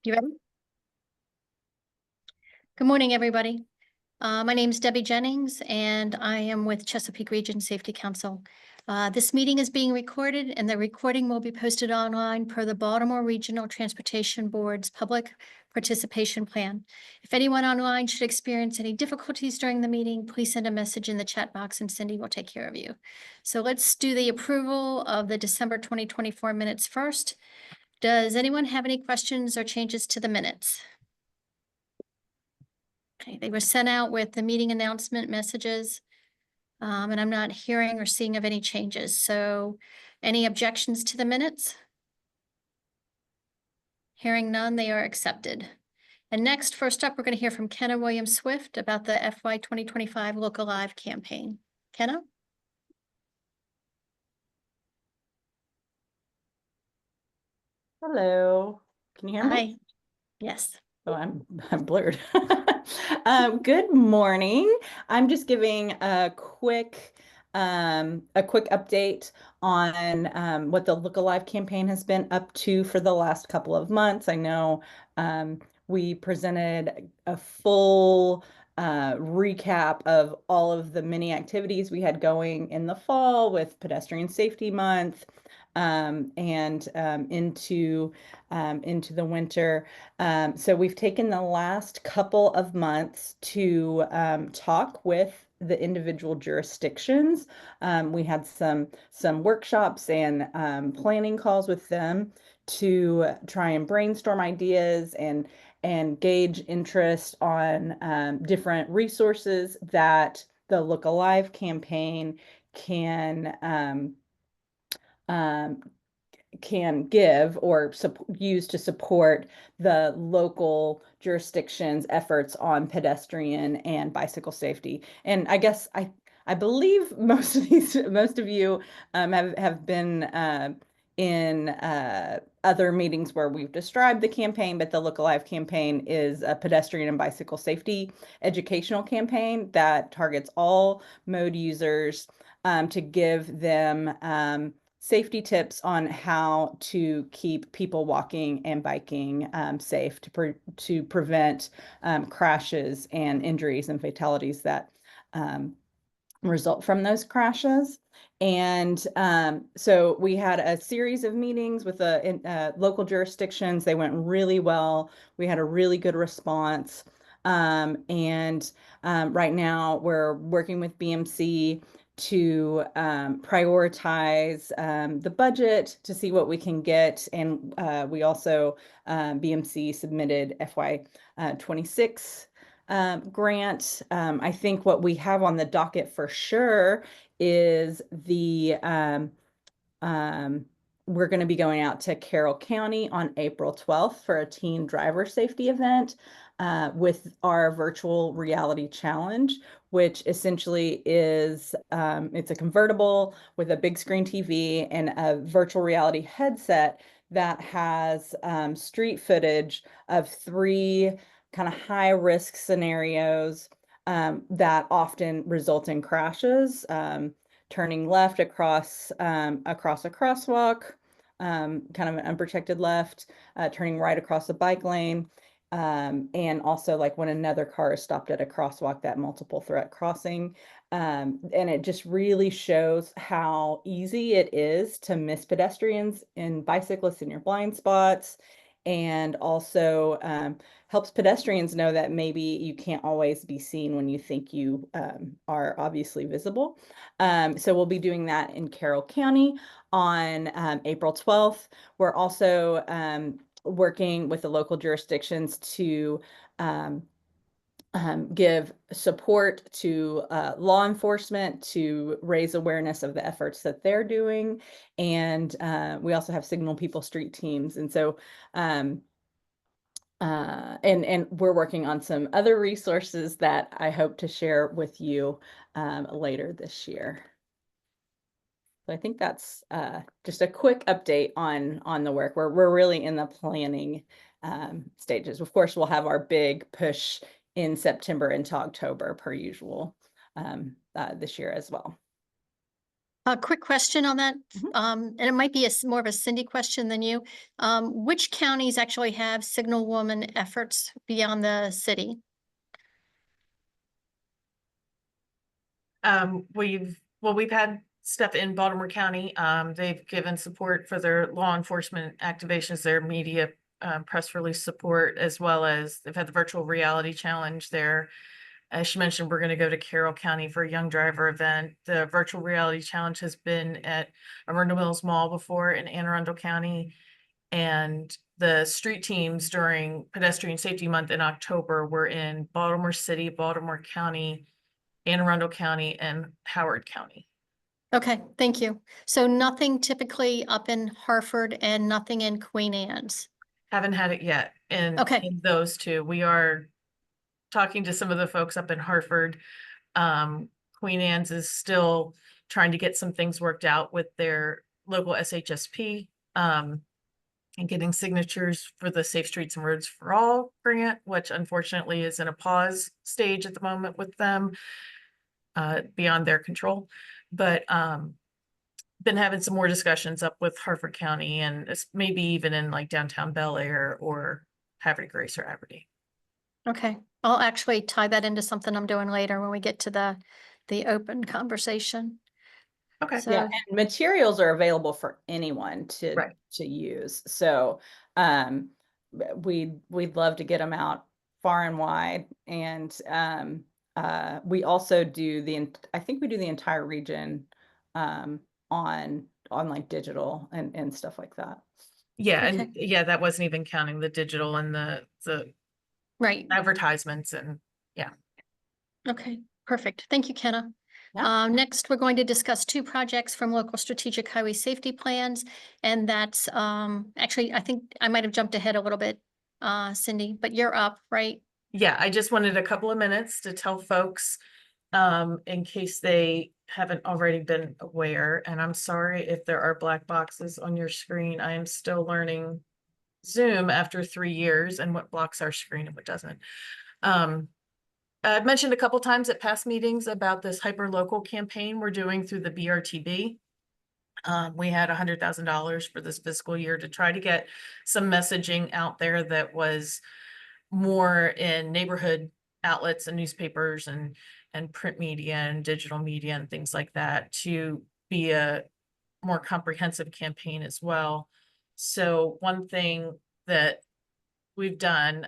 You ready? Good morning, everybody. My name is Debbie Jennings, and I am with Chesapeake Region Safety Council. This meeting is being recorded, and the recording will be posted online per the Baltimore Regional Transportation Board's Public Participation Plan. If anyone online should experience any difficulties during the meeting, please send a message in the chat box and Cindy will take care of you. So let's do the approval of the December 2024 minutes first. Does anyone have any questions or changes to the minutes? Okay, they were sent out with the meeting announcement messages, and I'm not hearing or seeing of any changes. So any objections to the minutes? Hearing none, they are accepted. And next, first up, we're going to hear from Kenna Williams Swift about the FY 2025 Local Live campaign. Kenna? Hello, can you hear me? Hi. Yes. Oh, I'm blurred. Good morning. I'm just giving a quick update on what the Look Alive campaign has been up to for the last couple of months. I know we presented a full recap of all of the many activities we had going in the fall with Pedestrian Safety Month, and into the winter. So we've taken the last couple of months to talk with the individual jurisdictions. We had some workshops and planning calls with them to try and brainstorm ideas and gauge interest on different resources that the Look Alive campaign can um, can give or use to support the local jurisdiction's efforts on pedestrian and bicycle safety. And I guess I believe most of you have been in other meetings where we've described the campaign, but the Look Alive campaign is a pedestrian and bicycle safety educational campaign that targets all mode users, to give them safety tips on how to keep people walking and biking safe, to prevent crashes and injuries and fatalities that result from those crashes. And so we had a series of meetings with the local jurisdictions. They went really well. We had a really good response. And right now we're working with BMC to prioritize the budget to see what we can get. And we also, BMC submitted FY 26 grant. I think what we have on the docket for sure is we're going to be going out to Carroll County on April 12th for a teen driver safety event with our virtual reality challenge, which essentially is it's a convertible with a big screen TV and a virtual reality headset that has street footage of 3 kind of high risk scenarios that often result in crashes. Turning left across a crosswalk, kind of an unprotected left, turning right across the bike lane, and also like when another car is stopped at a crosswalk, that multiple threat crossing. And it just really shows how easy it is to miss pedestrians and bicyclists in your blind spots, and also helps pedestrians know that maybe you can't always be seen when you think you are obviously visible. So we'll be doing that in Carroll County on April 12th. We're also working with the local jurisdictions to give support to law enforcement to raise awareness of the efforts that they're doing. And we also have Signal People Street teams. And so and we're working on some other resources that I hope to share with you later this year. So I think that's just a quick update on the work. We're really in the planning stages. Of course, we'll have our big push in September into October per usual this year as well. A quick question on that, Mhm. and it might be more of a Cindy question than you. Which counties actually have signal woman efforts beyond the city? We've had stuff in Baltimore County. They've given support for their law enforcement activations, their media press release support, as well as they've had the virtual reality challenge there. As she mentioned, we're going to go to Carroll County for a young driver event. The virtual reality challenge has been at Arundel Mills Mall before in Anne Arundel County. And the street teams during Pedestrian Safety Month in October were in Baltimore City, Baltimore County, Anne Arundel County, and Howard County. Okay, thank you. So nothing typically up in Hartford and nothing in Queen Anne's. Haven't had it yet Okay. in those two. We are talking to some of the folks up in Hartford. Queen Anne's is still trying to get some things worked out with their local SHSP, and getting signatures for the Safe Streets and Roads for All grant, which unfortunately is in a pause stage at the moment with them, beyond their control. But been having some more discussions up with Hartford County, and it's maybe even in like downtown Bel Air or Havre de Grace or Aberdeen. Okay, I'll actually tie that into something I'm doing later when we get to the open conversation. Okay. Yeah, So, and materials are available for anyone Right. to use. So we'd love to get them out far and wide. And we also do I think we do the entire region on like digital and stuff like that. Yeah, okay, and yeah, that wasn't even counting the digital and the right. advertisements and yeah. Okay, perfect. Thank you, Kenna. Yeah. Next, we're going to discuss two projects from local strategic highway safety plans. And that's, actually, I think I might have jumped ahead a little bit, Cindy, but you're up, right? Yeah, I just wanted a couple of minutes to tell folks, in case they haven't already been aware, and I'm sorry if there are black boxes on your screen. I am still learning Zoom after 3 years and what blocks our screen and what doesn't. I've mentioned a couple times at past meetings about this hyper-local campaign we're doing through the BRTB. We had $100,000 for this fiscal year to try to get some messaging out there that was more in neighborhood outlets and newspapers and print media and digital media and things like that to be a more comprehensive campaign as well. So one thing that we've done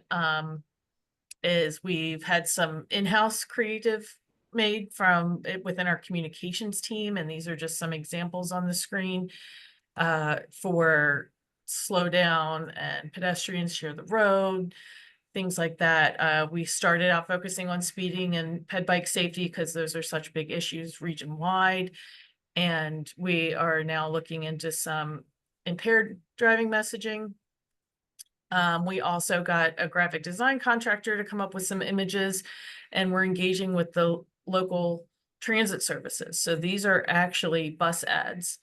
is we've had some in-house creative made from within our communications team, and these are just some examples on the screen for slow down and pedestrians share the road, things like that. We started out focusing on speeding and ped bike safety because those are such big issues region wide. And we are now looking into some impaired driving messaging. We also got a graphic design contractor to come up with some images, and we're engaging with the local transit services. So these are actually bus ads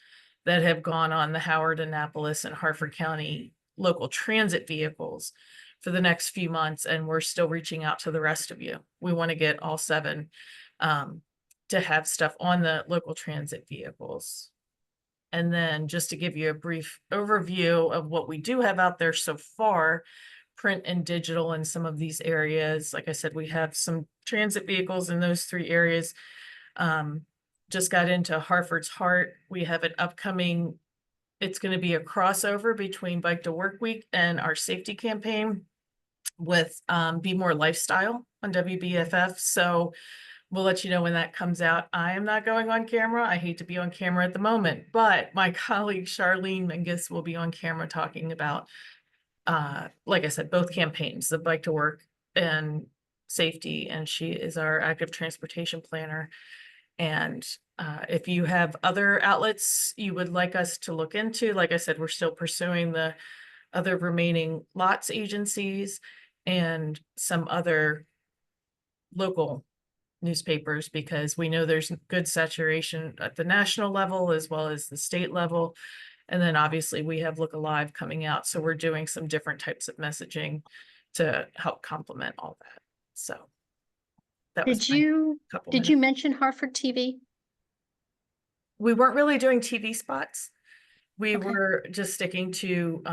that have gone on the Howard, Annapolis, and Hartford County local transit vehicles for the next few months, and we're still reaching out to the rest of you. We want to get all 7 to have stuff on the local transit vehicles. And then just to give you a brief overview of what we do have out there so far, print and digital in some of these areas. Like I said, we have some transit vehicles in those 3 areas. Just got into Hartford's Heart. We have an upcoming, it's going to be a crossover between Bike to Work Week and our safety campaign with Be More Lifestyle on WBFF. So we'll let you know when that comes out. I am not going on camera. I hate to be on camera at the moment, but my colleague Charlene Mingus will be on camera talking about, like I said, both campaigns, the Bike to Work and safety, and she is our active transportation planner. And if you have other outlets you would like us to look into, like I said, we're still pursuing the other remaining lots agencies and some other local newspapers, because we know there's good saturation at the national level as well as the state level. And then obviously we have Look Alive coming out. So we're doing some different types of messaging to help complement all that. So that was Did my you couple did minutes. you mention Hartford TV? We weren't really doing TV spots. We Okay. were just sticking to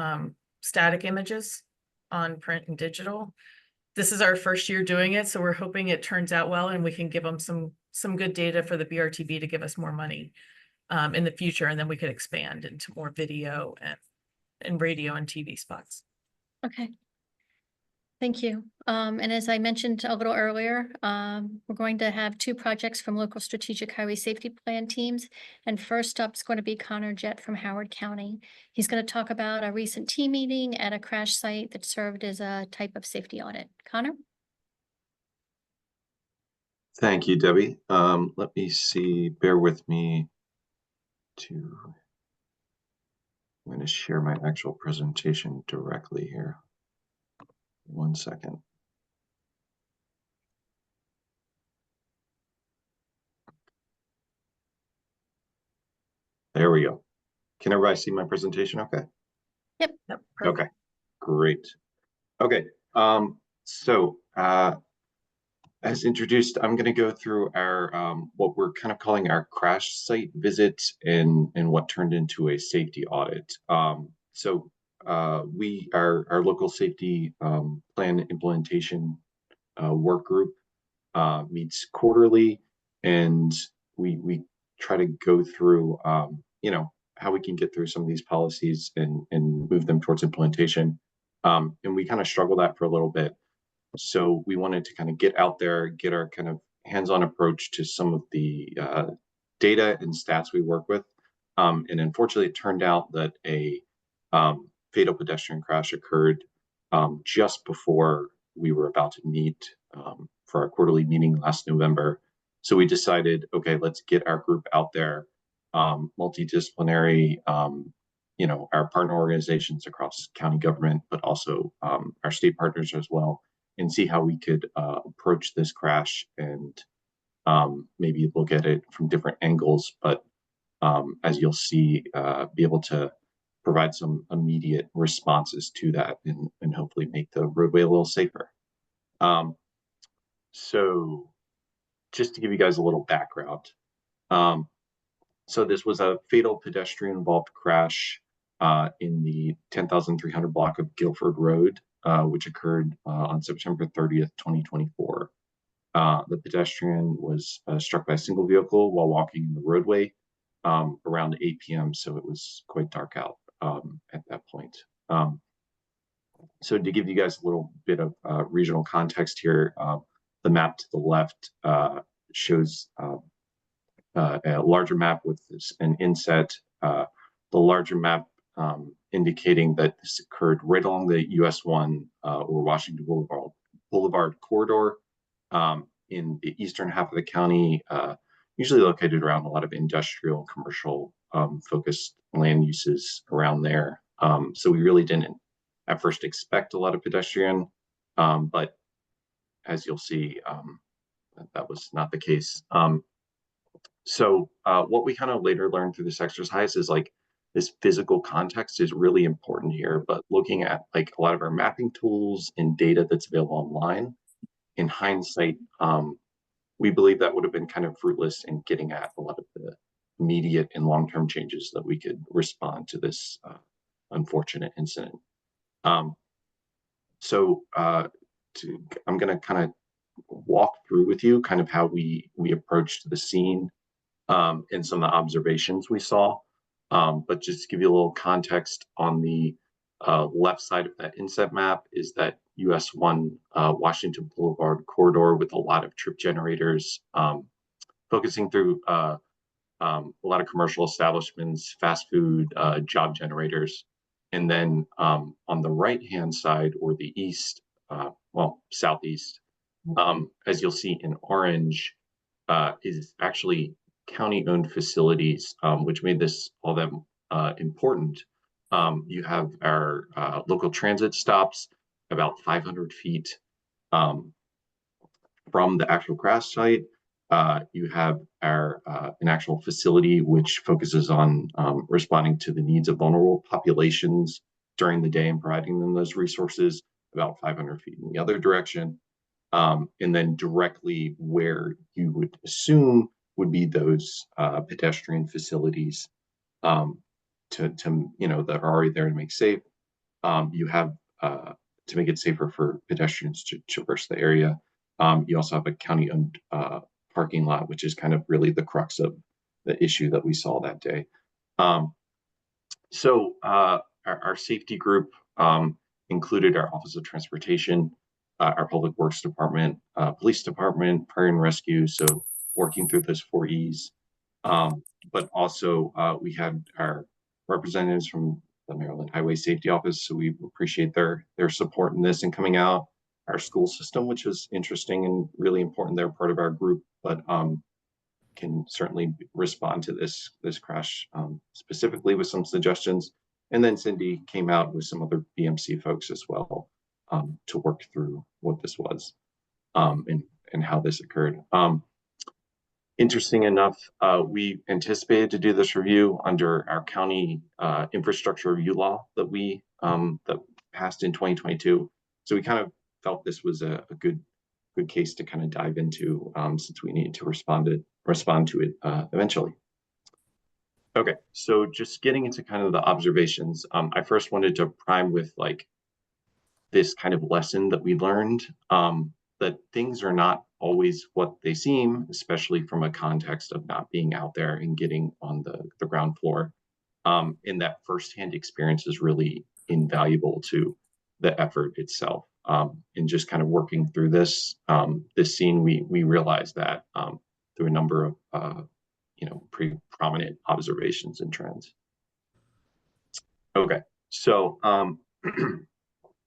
static images on print and digital. This is our first year doing it, so we're hoping it turns out well and we can give them some good data for the BRTB to give us more money in the future, and then we could expand into more video and radio and TV spots. Okay. Thank you. And as I mentioned a little earlier, we're going to have two projects from local strategic highway safety plan teams. And first up is going to be Connor Jett from Howard County. He's going to talk about a recent team meeting at a crash site that served as a type of safety audit. Connor? Thank you, Debbie. Let me see, bear with me I'm going to share my actual presentation directly here. 1 second. There we go. Can everybody see my presentation okay? Yep. Yep, Okay, great. Okay, so as introduced, I'm going to go through our what we're kind of calling our crash site visit and what turned into a safety audit. So our local safety plan implementation work group meets quarterly, and we try to go through how we can get through some of these policies and move them towards implementation. And we kind of struggled that for a little bit. So we wanted to kind of get out there, get our kind of hands-on approach to some of the data and stats we work with. And unfortunately, it turned out that a fatal pedestrian crash occurred just before we were about to meet for our quarterly meeting last November. So we decided, okay, let's get our group out there, multidisciplinary, our partner organizations across county government, but also our state partners as well, and see how we could approach this crash and maybe look at it from different angles, but as you'll see, be able to provide some immediate responses to that and hopefully make the roadway a little safer. So just to give you guys a little background, so this was a fatal pedestrian involved crash in the 10,300 block of Guilford Road, which occurred on September 30th, 2024. The pedestrian was struck by a single vehicle while walking in the roadway around 8 p.m., so it was quite dark out at that point. So to give you guys a little bit of regional context here, the map to the left shows a larger map with an inset. The larger map indicating that this occurred right along the US 1 or Washington Boulevard corridor in the eastern half of the county, usually located around a lot of industrial and commercial focused land uses around there. So we really didn't at first expect a lot of pedestrian, but as you'll see, that was not the case. So what we kind of later learned through this exercise is like this physical context is really important here, but looking at like a lot of our mapping tools and data that's available online, in hindsight, we believe that would have been kind of fruitless in getting at a lot of the immediate and long-term changes that we could respond to this unfortunate incident. So I'm going to kind of walk through with you kind of how we approached the scene and some of the observations we saw. But just to give you a little context, on the left side of that inset map is that US 1 Washington Boulevard corridor with a lot of trip generators, focusing through a lot of commercial establishments, fast food, job generators. And then on the right-hand side, or the east, southeast, as you'll see in orange, is actually county-owned facilities, which made this all that important. You have our local transit stops about 500 feet from the actual crash site. You have our an actual facility which focuses on responding to the needs of vulnerable populations during the day and providing them those resources about 500 feet in the other direction. And then directly where you would assume would be those pedestrian facilities to that are already there to make safe. You have to make it safer for pedestrians to traverse the area. You also have a county-owned parking lot, which is kind of really the crux of the issue that we saw that day. So our safety group included our Office of Transportation, our Public Works Department, Police Department, Fire and Rescue, so working through those 4 E's. But also we had our representatives from the Maryland Highway Safety Office, so we appreciate their support in this and coming out. Our school system, which was interesting and really important. They're part of our group, but can certainly respond to this crash specifically with some suggestions. And then Cindy came out with some other BMC folks as well to work through what this was and how this occurred. Interesting enough, we anticipated to do this review under our county infrastructure review law that we that passed in 2022. So we kind of felt this was a good case to kind of dive into since we need to respond to it eventually. Okay, so just getting into kind of the observations, I first wanted to prime with like this kind of lesson that we learned, that things are not always what they seem, especially from a context of not being out there and getting on the ground floor. And that firsthand experience is really invaluable to the effort itself. And just kind of working through this scene, we realized that through a number of pretty prominent observations and trends. Okay, so I'm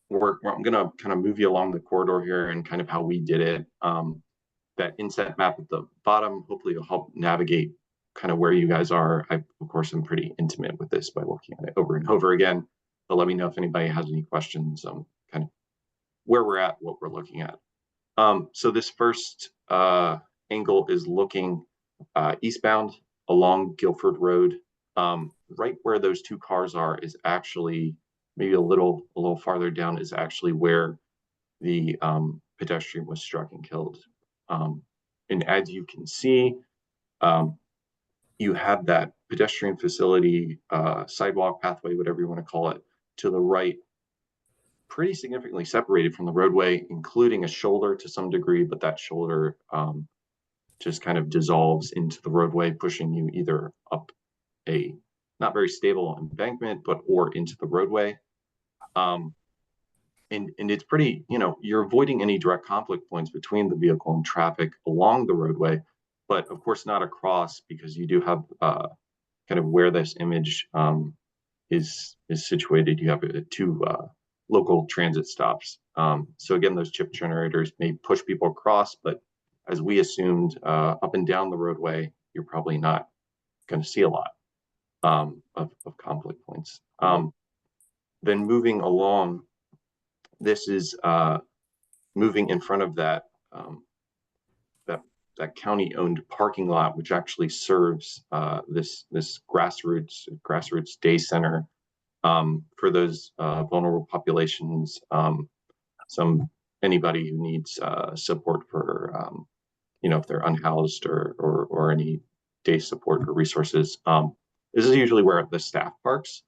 gonna kind of move you along the corridor here and kind of how we did it. That inset map at the bottom hopefully will help navigate kind of where you guys are. I, of course, am pretty intimate with this by looking at it over and over again. But let me know if anybody has any questions on kind of where we're at, what we're looking at. So this first angle is looking eastbound along Guilford Road. Right where those 2 cars are is actually maybe a little farther down is actually where the pedestrian was struck and killed. And as you can see, you have that pedestrian facility, sidewalk, pathway, whatever you want to call it, to the right, pretty significantly separated from the roadway, including a shoulder to some degree, but that shoulder just kind of dissolves into the roadway, pushing you either up a not very stable embankment, or into the roadway. And it's pretty, you're avoiding any direct conflict points between the vehicle and traffic along the roadway, but of course not across, because you do have kind of where this image is situated. You have 2 local transit stops. So again, those chip generators may push people across, but as we assumed, up and down the roadway, you're probably not going to see a lot of conflict points. Then moving along, this is moving in front of that that county-owned parking lot, which actually serves this grassroots day center for those vulnerable populations. Anybody who needs support for if they're unhoused or any day support or resources. This is usually where the staff parks.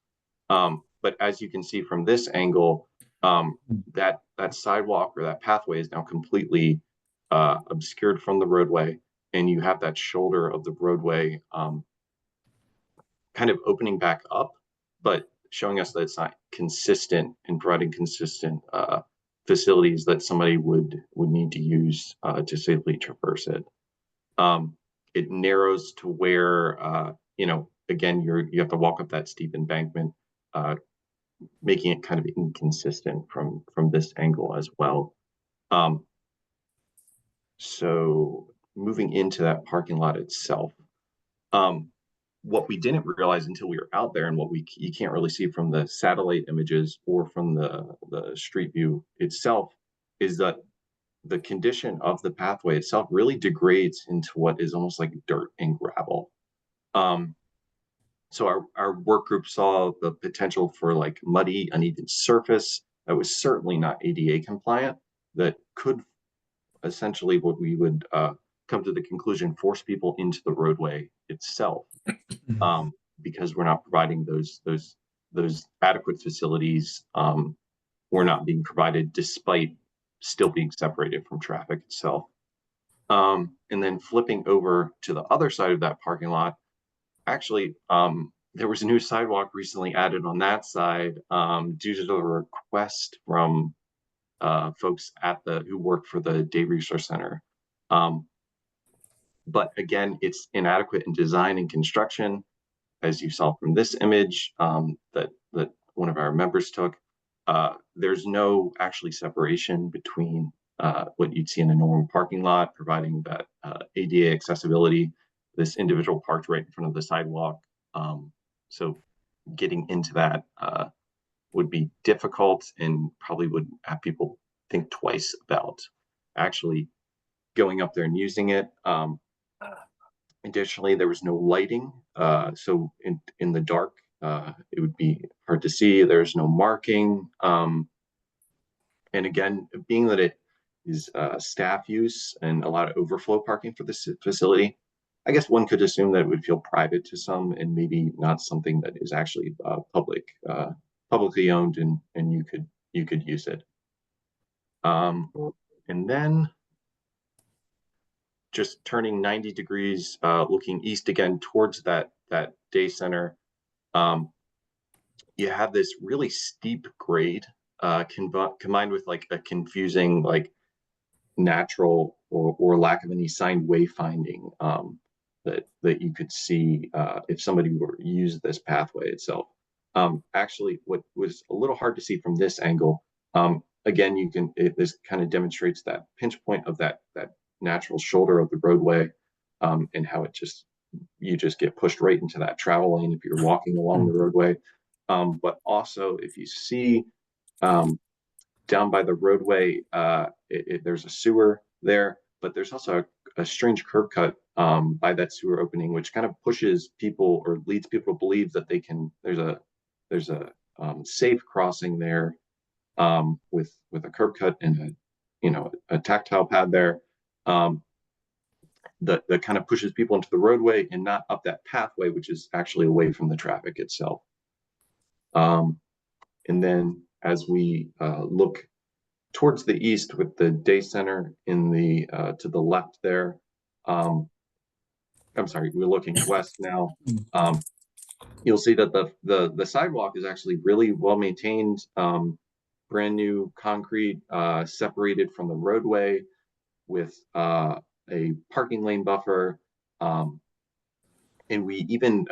But as you can see from this angle, that sidewalk or that pathway is now completely obscured from the roadway, and you have that shoulder of the roadway kind of opening back up, but showing us that it's not consistent and providing consistent facilities that somebody would need to use to safely traverse it. It narrows to where again you have to walk up that steep embankment, making it kind of inconsistent from this angle as well. So moving into that parking lot itself, what we didn't realize until we were out there, and what you can't really see from the satellite images or from the street view itself, is that the condition of the pathway itself really degrades into what is almost like dirt and gravel. So our work group saw the potential for like muddy, uneven surface that was certainly not ADA compliant, that could essentially what we would come to the conclusion, force people into the roadway itself, because we're not providing those adequate facilities. Were not being provided despite still being separated from traffic itself. And then flipping over to the other side of that parking lot, actually, there was a new sidewalk recently added on that side due to the request from folks who work for the Day Resource Center. But again, it's inadequate in design and construction, as you saw from this image that one of our members took. There's no actually separation between what you'd see in a normal parking lot, providing that ADA accessibility. This individual parked right in front of the sidewalk. So getting into that would be difficult and probably would have people think twice about actually going up there and using it. Additionally, there was no lighting. So in the dark, it would be hard to see. There's no marking. And again, being that it is staff use and a lot of overflow parking for this facility, I guess one could assume that it would feel private to some and maybe not something that is actually publicly owned and you could use it. And then just turning 90 degrees, looking east again towards that day center, you have this really steep grade combined with like a confusing like natural or lack of any signed wayfinding that you could see if somebody were to use this pathway itself. Actually, what was a little hard to see from this angle, again, this kind of demonstrates that pinch point of that natural shoulder of the roadway, and how you just get pushed right into that travel lane if you're walking along the roadway. But also, if you see down by the roadway, there's a sewer there, but there's also a strange curb cut by that sewer opening, which kind of pushes people or leads people to believe that there's a safe crossing there with a curb cut and a tactile pad there. That kind of pushes people into the roadway and not up that pathway, which is actually away from the traffic itself. And then as we look towards the east with the day center to the left there, I'm sorry, we're looking west now. You'll see that the sidewalk is actually really well maintained, brand new concrete, separated from the roadway with a parking lane buffer. And we even,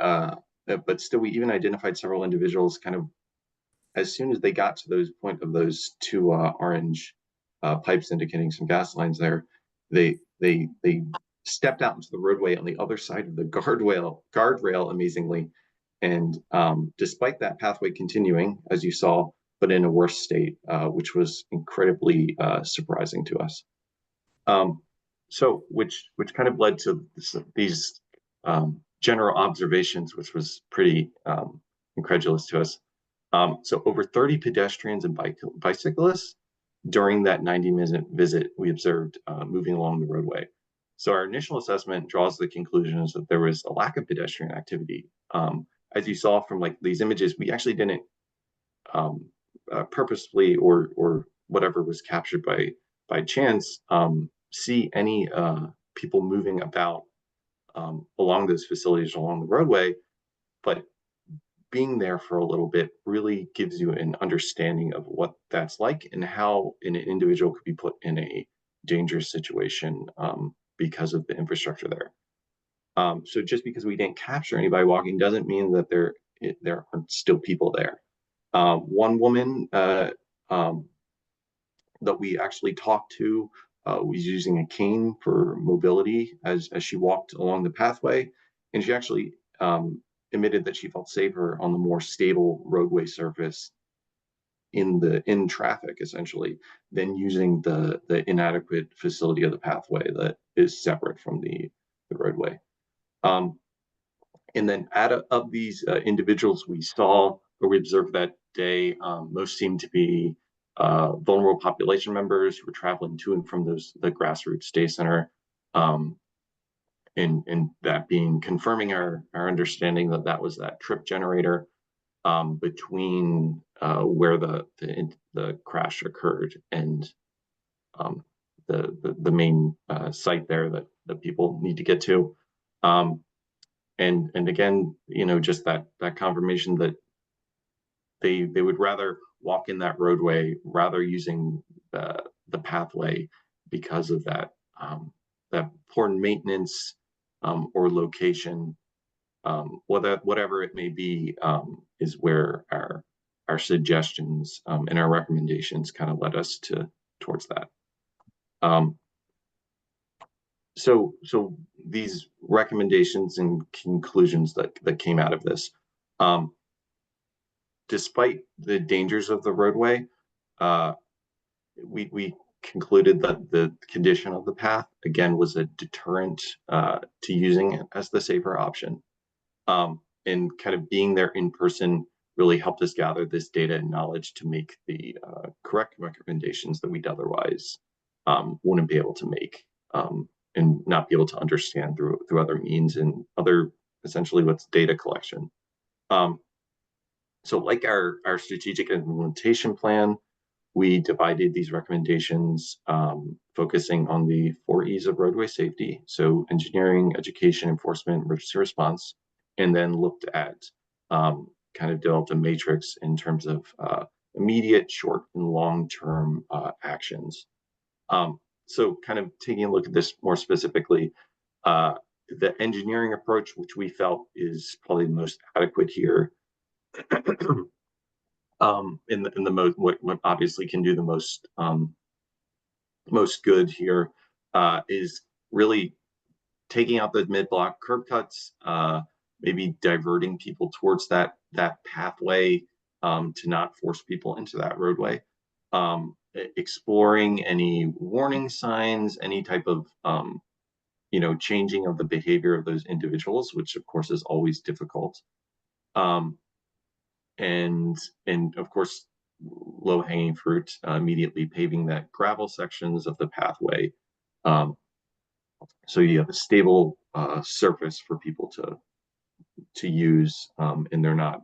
but still, we even identified several individuals kind of as soon as they got to those point of those two orange pipes indicating some gas lines there, they stepped out into the roadway on the other side of the guardrail, amazingly. And despite that pathway continuing, as you saw, but in a worse state, which was incredibly surprising to us. So which kind of led to these general observations, which was pretty incredulous to us. So over 30 pedestrians and bicyclists during that 90-minute visit we observed moving along the roadway. So our initial assessment draws the conclusions that there was a lack of pedestrian activity. As you saw from like these images, we actually didn't purposefully or whatever was captured by chance see any people moving about along those facilities along the roadway, but being there for a little bit really gives you an understanding of what that's like and how an individual could be put in a dangerous situation because of the infrastructure there. So just because we didn't capture anybody walking doesn't mean that there aren't still people there. One woman that we actually talked to was using a cane for mobility as she walked along the pathway, and she actually admitted that she felt safer on the more stable roadway surface in traffic, essentially, than using the inadequate facility of the pathway that is separate from the roadway. And then of these individuals we saw or we observed that day, most seemed to be vulnerable population members who were traveling to and from the grassroots day center. and that being confirming our understanding that that was that trip generator between where the crash occurred and the main site there that people need to get to. And again, just that confirmation that they would rather walk in that roadway rather using the pathway because of that poor maintenance or location, whatever it may be, is where our suggestions and our recommendations kind of led us towards that. So these recommendations and conclusions that came out of this, despite the dangers of the roadway, we concluded that the condition of the path again was a deterrent to using it as the safer option. And kind of being there in person really helped us gather this data and knowledge to make the correct recommendations that we'd otherwise wouldn't be able to make, and not be able to understand through other means and other, essentially what's data collection. So like our strategic implementation plan, we divided these recommendations focusing on the 4 E's of roadway safety. So engineering, education, enforcement, emergency response, and then looked at kind of developed a matrix in terms of immediate, short, and long-term actions. So kind of taking a look at this more specifically, the engineering approach, which we felt is probably the most adequate here, in the most what obviously can do the most good here, is really taking out the mid-block curb cuts, maybe diverting people towards that pathway to not force people into that roadway, exploring any warning signs, any type of changing of the behavior of those individuals, which of course is always difficult, and of course low-hanging fruit, immediately paving that gravel sections of the pathway, so you have a stable surface for people to use, and they're not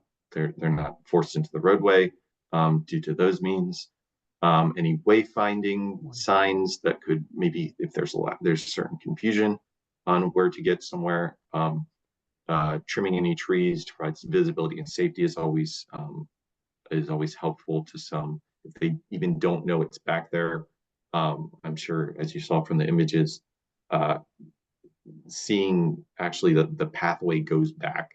forced into the roadway due to those means. Any wayfinding signs that could maybe, if there's certain confusion on where to get somewhere, trimming any trees to provide some visibility and safety is always helpful to some if they even don't know it's back there. I'm sure, as you saw from the images, seeing actually the pathway goes back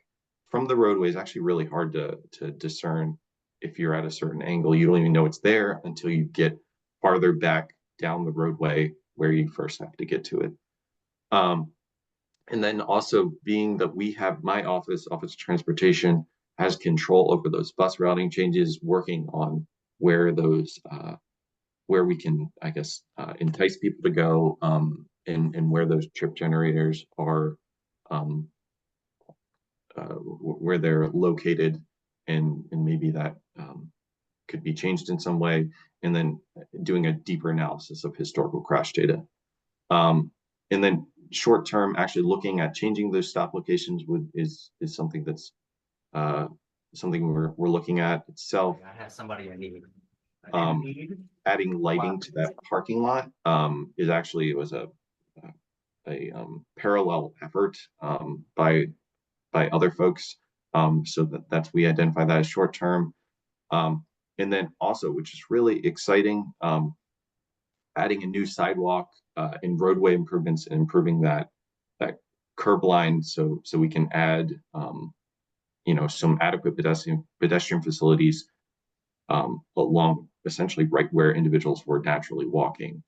from the roadway is actually really hard to discern. If you're at a certain angle, you don't even know it's there until you get farther back down the roadway where you first have to get to it. And then also being that we have my office of transportation has control over those bus routing changes, working on where those where we can, I guess, entice people to go, and where those trip generators are, where they're located, and maybe that could be changed in some way, and then doing a deeper analysis of historical crash data. And then short term, actually looking at changing those stop locations is something that's something we're looking at itself. I have somebody I need. Adding lighting to that parking lot was a parallel effort by other folks. So that's we identify that as short term. And then also, which is really exciting, adding a new sidewalk and roadway improvements and improving that curb line, so we can add some adequate pedestrian facilities along essentially right where individuals were naturally walking.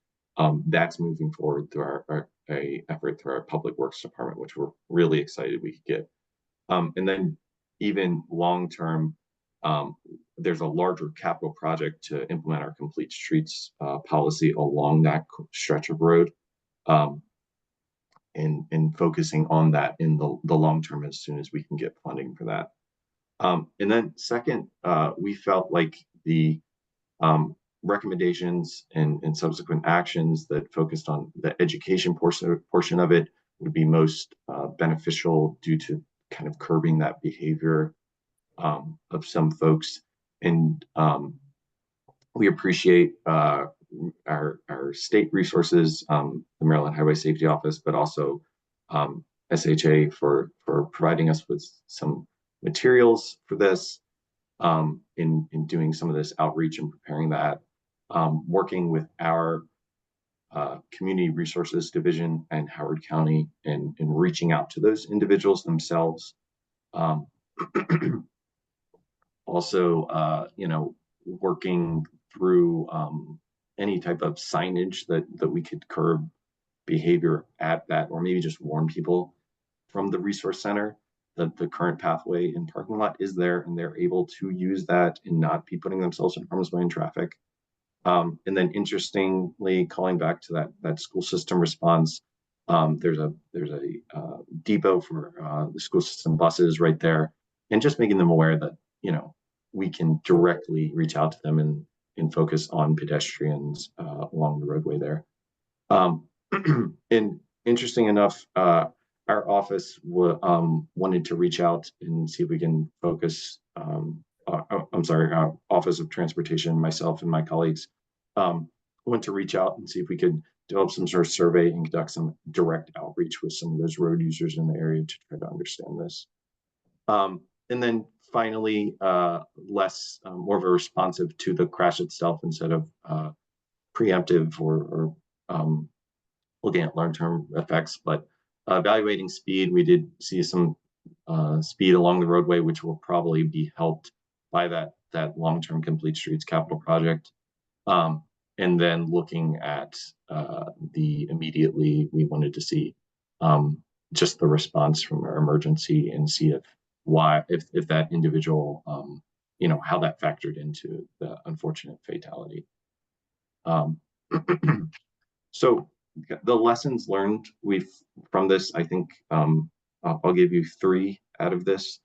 That's moving forward through our effort through our public works department, which we're really excited we could get. And then even long term, there's a larger capital project to implement our complete streets policy along that stretch of road, and focusing on that in the long term as soon as we can get funding for that. And then second, we felt like the recommendations and subsequent actions that focused on the education portion of it would be most beneficial due to kind of curbing that behavior of some folks. And we appreciate our state resources, the Maryland Highway Safety Office, but also SHA for providing us with some materials for this, in doing some of this outreach and preparing that, working with our Community Resources Division and Howard County and reaching out to those individuals themselves. Also, working through any type of signage that we could curb behavior at that, or maybe just warn people from the resource center that the current pathway and parking lot is there and they're able to use that and not be putting themselves in harm's way in traffic. And then interestingly, calling back to that school system response, there's a depot for the school system buses right there, and just making them aware that, we can directly reach out to them and focus on pedestrians along the roadway there. And interesting enough, our office wanted to reach out and see if we can focus. Our Office of Transportation, myself and my colleagues, want to reach out and see if we could develop some sort of survey and conduct some direct outreach with some of those road users in the area to try to understand this. And then finally, more of a responsive to the crash itself instead of preemptive or looking at long-term effects, but evaluating speed. We did see some speed along the roadway, which will probably be helped by that long-term Complete Streets capital project. And then looking at immediately, we wanted to see just the response from our emergency and see if that individual, how that factored into the unfortunate fatality. So the lessons learned from this, I think, I'll give you 3 out of this.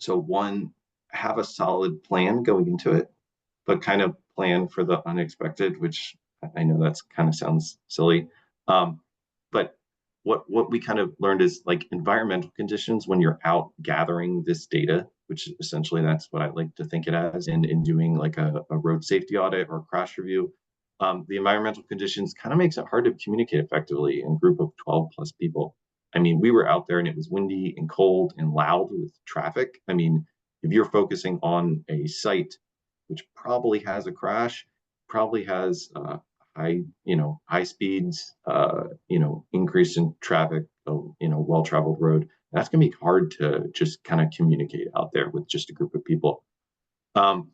So 1, have a solid plan going into it, but kind of plan for the unexpected, which I know that's kind of sounds silly. But what we kind of learned is like environmental conditions when you're out gathering this data, which essentially that's what I like to think it as in doing like a road safety audit or crash review. The environmental conditions kind of makes it hard to communicate effectively in a group of 12 plus people. I mean, we were out there and it was windy and cold and loud with traffic. I mean, if you're focusing on a site which probably has a crash, probably has high speeds, increase in traffic, well-traveled road, that's going to be hard to just kind of communicate out there with just a group of people. And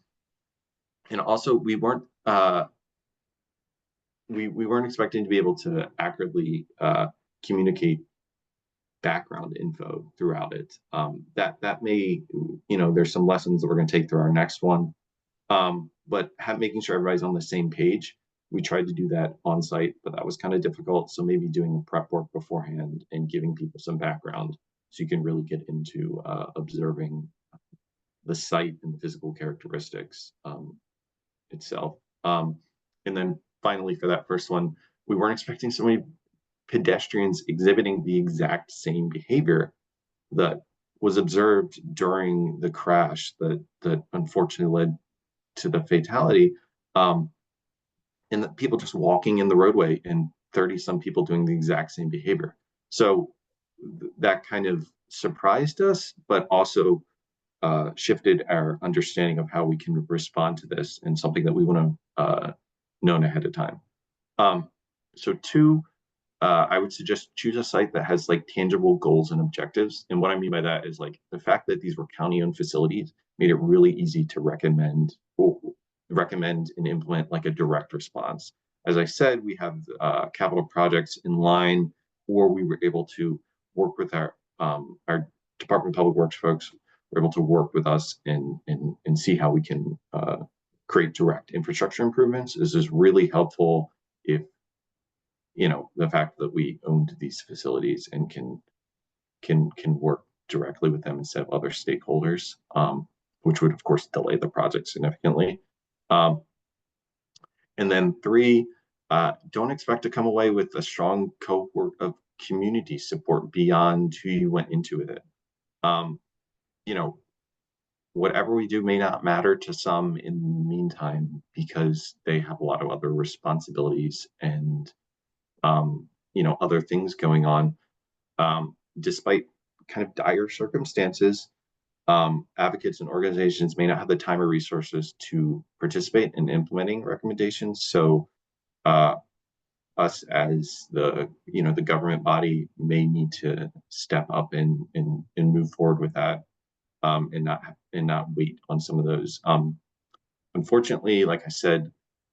also we weren't expecting to be able to accurately communicate background info throughout it. That may, there's some lessons that we're going to take through our next one. But making sure everybody's on the same page. We tried to do that on site, but that was kind of difficult. So maybe doing prep work beforehand and giving people some background so you can really get into observing the site and the physical characteristics itself. And then finally, for that first one, we weren't expecting so many pedestrians exhibiting the exact same behavior that was observed during the crash that unfortunately led to the fatality, and the people just walking in the roadway and 30 some people doing the exact same behavior. So that kind of surprised us, but also shifted our understanding of how we can respond to this and something that we want to known ahead of time. So 2, I would suggest choose a site that has like tangible goals and objectives. And what I mean by that is like the fact that these were county-owned facilities made it really easy to recommend and implement like a direct response. As I said, we have capital projects in line, or we were able to work with our Department of Public Works folks. Were able to work with us and see how we can create direct infrastructure improvements. This is really helpful if the fact that we owned these facilities and can work directly with them instead of other stakeholders, which would of course delay the project significantly. And then 3, don't expect to come away with a strong cohort of community support beyond who you went into it. You know, whatever we do may not matter to some in the meantime because they have a lot of other responsibilities and other things going on. Despite kind of dire circumstances, advocates and organizations may not have the time or resources to participate in implementing recommendations. So us as the government body may need to step up and move forward with that, and not wait on some of those. Unfortunately, like I said,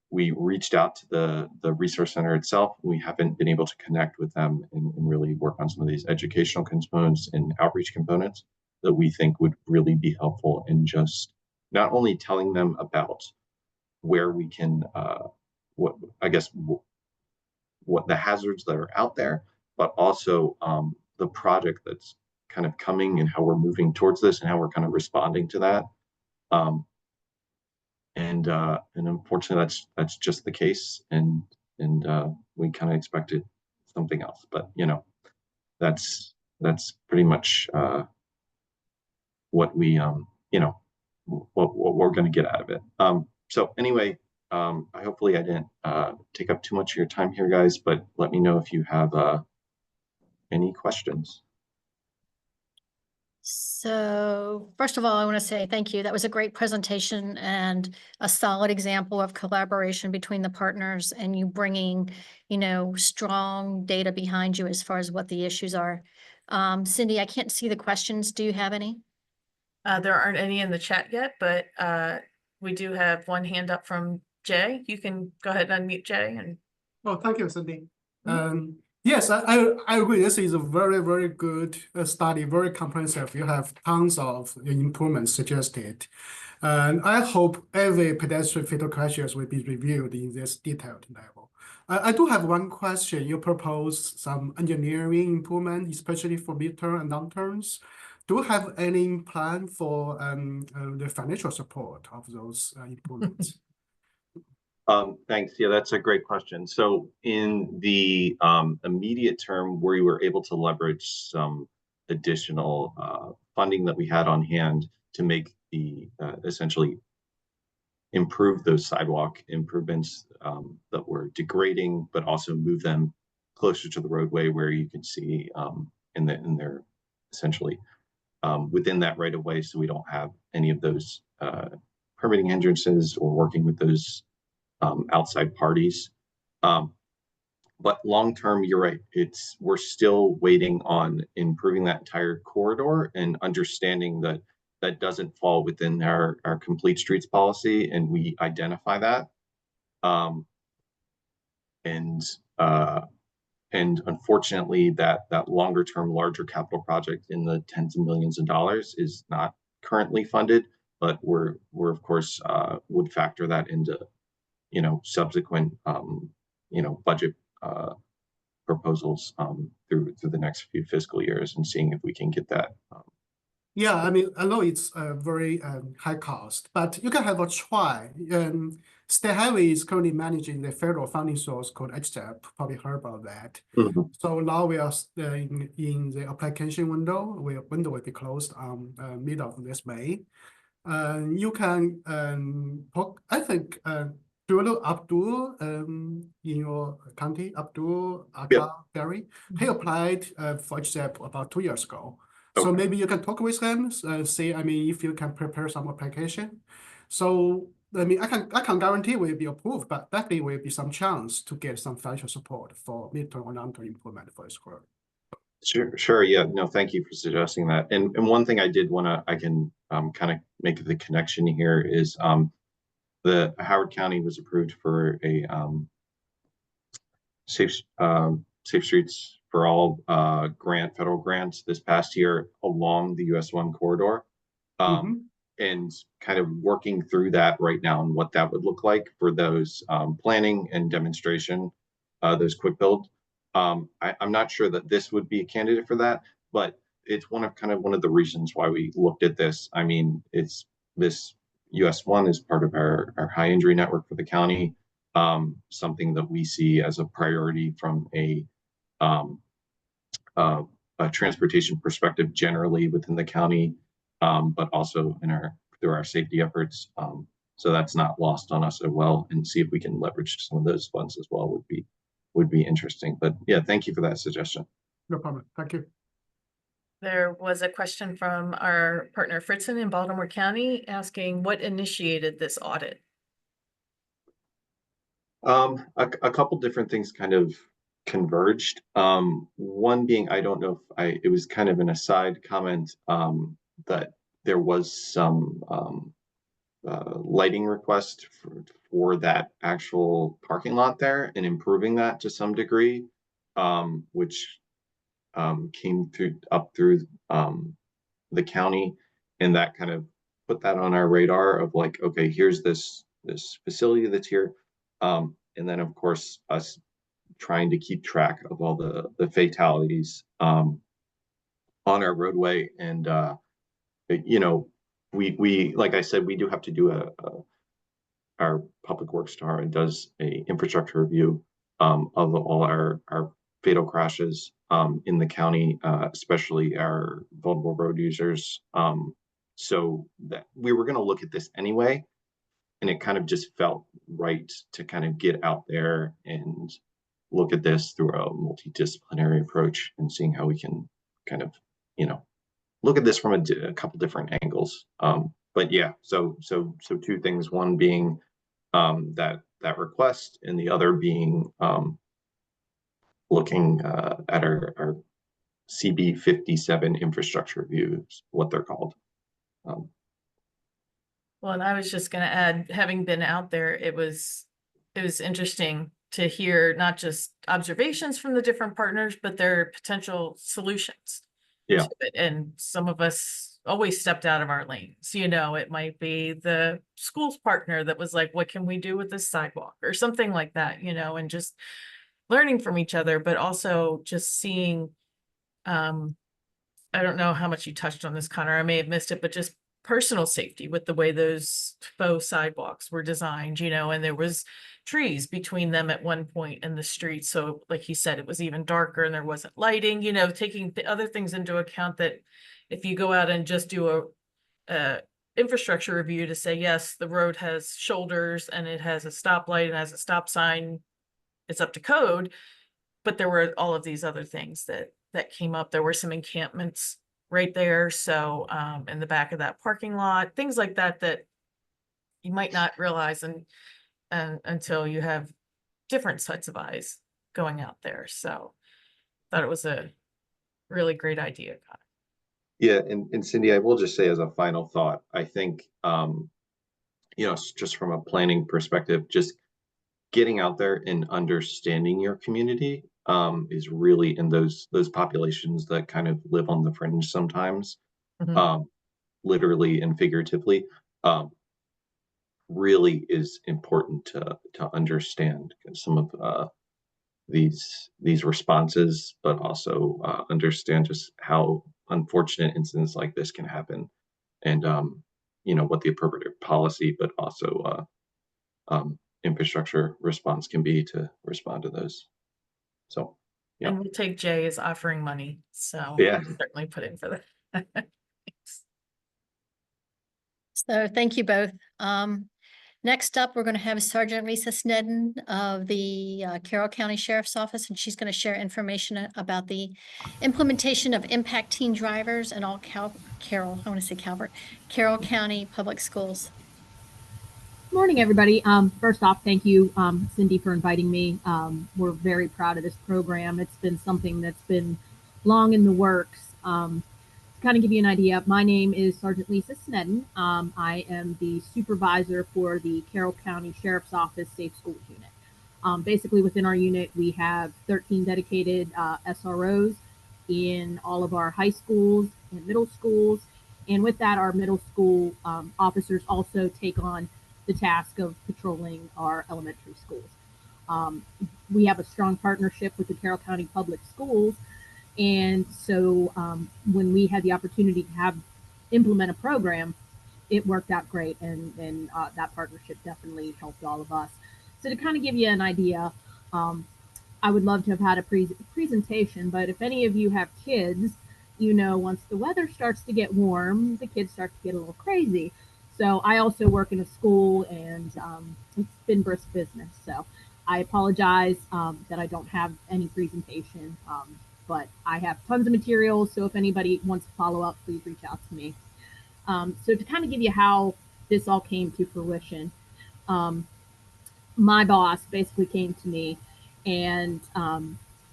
we reached out to the resource center itself. We haven't been able to connect with them and really work on some of these educational components and outreach components that we think would really be helpful in just not only telling them about where we can, what I guess what the hazards that are out there, but also the project that's kind of coming and how we're moving towards this and how we're kind of responding to that. And unfortunately, that's just the case, and we kind of expected something else, but that's pretty much what we what we're going to get out of it. So anyway, hopefully I didn't take up too much of your time here, guys, but let me know if you have any questions. So first of all, I want to say thank you. That was a great presentation and a solid example of collaboration between the partners and you bringing, strong data behind you as far as what the issues are. Cindy, I can't see the questions. Do you have any? There aren't any in the chat yet, but we do have one hand up from Jay. You can go ahead and unmute Jay. And Oh, thank you, Cindy. Yes, I agree. This is a very, very good study, very comprehensive. You have tons of improvements suggested. And I hope every pedestrian fatal crashes will be reviewed in this detailed level. I do have one question. You propose some engineering improvement, especially for midterm and long terms. Do you have any plan for the financial support of those improvements? Thanks. Yeah, that's a great question. So in the immediate term, we were able to leverage some additional funding that we had on hand to make the essentially improve those sidewalk improvements that were degrading, but also move them closer to the roadway where you can see in their essentially within that right of way, so we don't have any of those permitting hindrances or working with those outside parties. But long term, you're right. We're still waiting on improving that entire corridor and understanding that that doesn't fall within our complete streets policy, and we identify that. And unfortunately, that longer term, larger capital project in the tens of millions of dollars is not currently funded. But we're of course would factor that into subsequent budget proposals through the next few fiscal years and seeing if we can get that. Yeah, I mean, I know it's a very high cost, but you can have a try. State Highway is currently managing the federal funding source called HSAP. Probably heard about that. Mm-hmm. So now we are in the application window. Window will be closed on mid of this May. You can, I think, do you know Abdul in your county, Abdul Barry? He applied for HSAP about 2 years ago. So Okay. maybe you can talk with him, see, if you can prepare some application. So, I can guarantee will be approved, but definitely will be some chance to get some financial support for midterm or long-term improvement for this group. Sure. Yeah. No, thank you for suggesting that. And one thing I did I can kind of make the connection here is the Howard County was approved for a safe streets for all federal grants this past year along the US 1 corridor. And kind of working through that right now and what that would look like for those planning and demonstration, those quick build. I'm not sure that this would be a candidate for that, but it's one of the reasons why we looked at this. I mean, it's this US 1 is part of our high injury network for the county. something that we see as a priority from um, a transportation perspective generally within the county, but also through our safety efforts. So that's not lost on us as well, and see if we can leverage some of those funds as well would be interesting. But yeah, thank you for that suggestion. No problem. Thank you. There was a question from our partner Fritzen in Baltimore County asking what initiated this audit? A couple different things kind of converged. One being, I don't know if it was kind of an aside comment, that there was some lighting request for that actual parking lot there and improving that to some degree, which came up through the county, and that kind of put that on our radar of like, okay, here's this facility that's here, and then of course us trying to keep track of all the fatalities on our roadway, and you know, we like I said, we do have to do our public works department does a infrastructure review of all our fatal crashes in the county, especially our vulnerable road users. So that we were going to look at this anyway, and it kind of just felt right to kind of get out there and look at this through a multidisciplinary approach and seeing how we can kind of, you know, look at this from a couple different angles. But yeah, so two things. One being that request, and the other being looking at our CB 57 infrastructure reviews, what they're called. Well, and I was just going to add, having been out there, it was interesting to hear not just observations from the different partners, but their potential solutions. Yeah. To it. And some of us always stepped out of our lanes. You know, it might be the school's partner that was like, what can we do with this sidewalk or something like that, you know, and just learning from each other, but also just seeing, I don't know how much you touched on this, Connor, I may have missed it, but just personal safety with the way those faux sidewalks were designed, you know, and there was trees between them at one point in the street. So like he said, it was even darker and there wasn't lighting, you know, taking the other things into account that if you go out and just do a infrastructure review to say, yes, the road has shoulders and it has a stoplight and has a stop sign, it's up to code. But there were all of these other things that came up. There were some encampments right there. So in the back of that parking lot, things like that, that you might not realize and until you have different sets of eyes going out there. So thought it was a really great idea. Yeah, and Cindy, I will just say as a final thought, I think you know, just from a planning perspective, just getting out there and understanding your community is really in those populations that kind of live on the fringe sometimes, literally and figuratively, really is important to understand some of these responses, but also understand just how unfortunate incidents like this can happen, and you know, what the appropriate policy, but also infrastructure response can be to respond to those. So, yeah. And we'll take Jay as offering money. So Yeah. we'll certainly put in for that. So thank you both. Next up, we're going to have Sergeant Lisa Snedden of the Carroll County Sheriff's Office, and she's going to share information about the implementation of impact teen drivers in all Carroll County Public Schools. Morning, everybody. First off, thank you, Cindy, for inviting me. We're very proud of this program. It's been something that's been long in the works. To kind of give you an idea, my name is Sergeant Lisa Snedden. I am the supervisor for the Carroll County Sheriff's Office Safe Schools Unit. Basically, within our unit, we have 13 dedicated SROs in all of our high schools and middle schools. And with that, our middle school officers also take on the task of patrolling our elementary schools. We have a strong partnership with the Carroll County Public Schools, and so when we had the opportunity to implement a program, it worked out great, and that partnership definitely helped all of us. So to kind of give you an idea, I would love to have had a presentation, but if any of you have kids, you know, once the weather starts to get warm, the kids start to get a little crazy. So I also work in a school, and it's been brisk business. So I apologize that I don't have any presentation, but I have tons of materials. So if anybody wants to follow up, please reach out to me. So to kind of give you how this all came to fruition, my boss basically came to me, and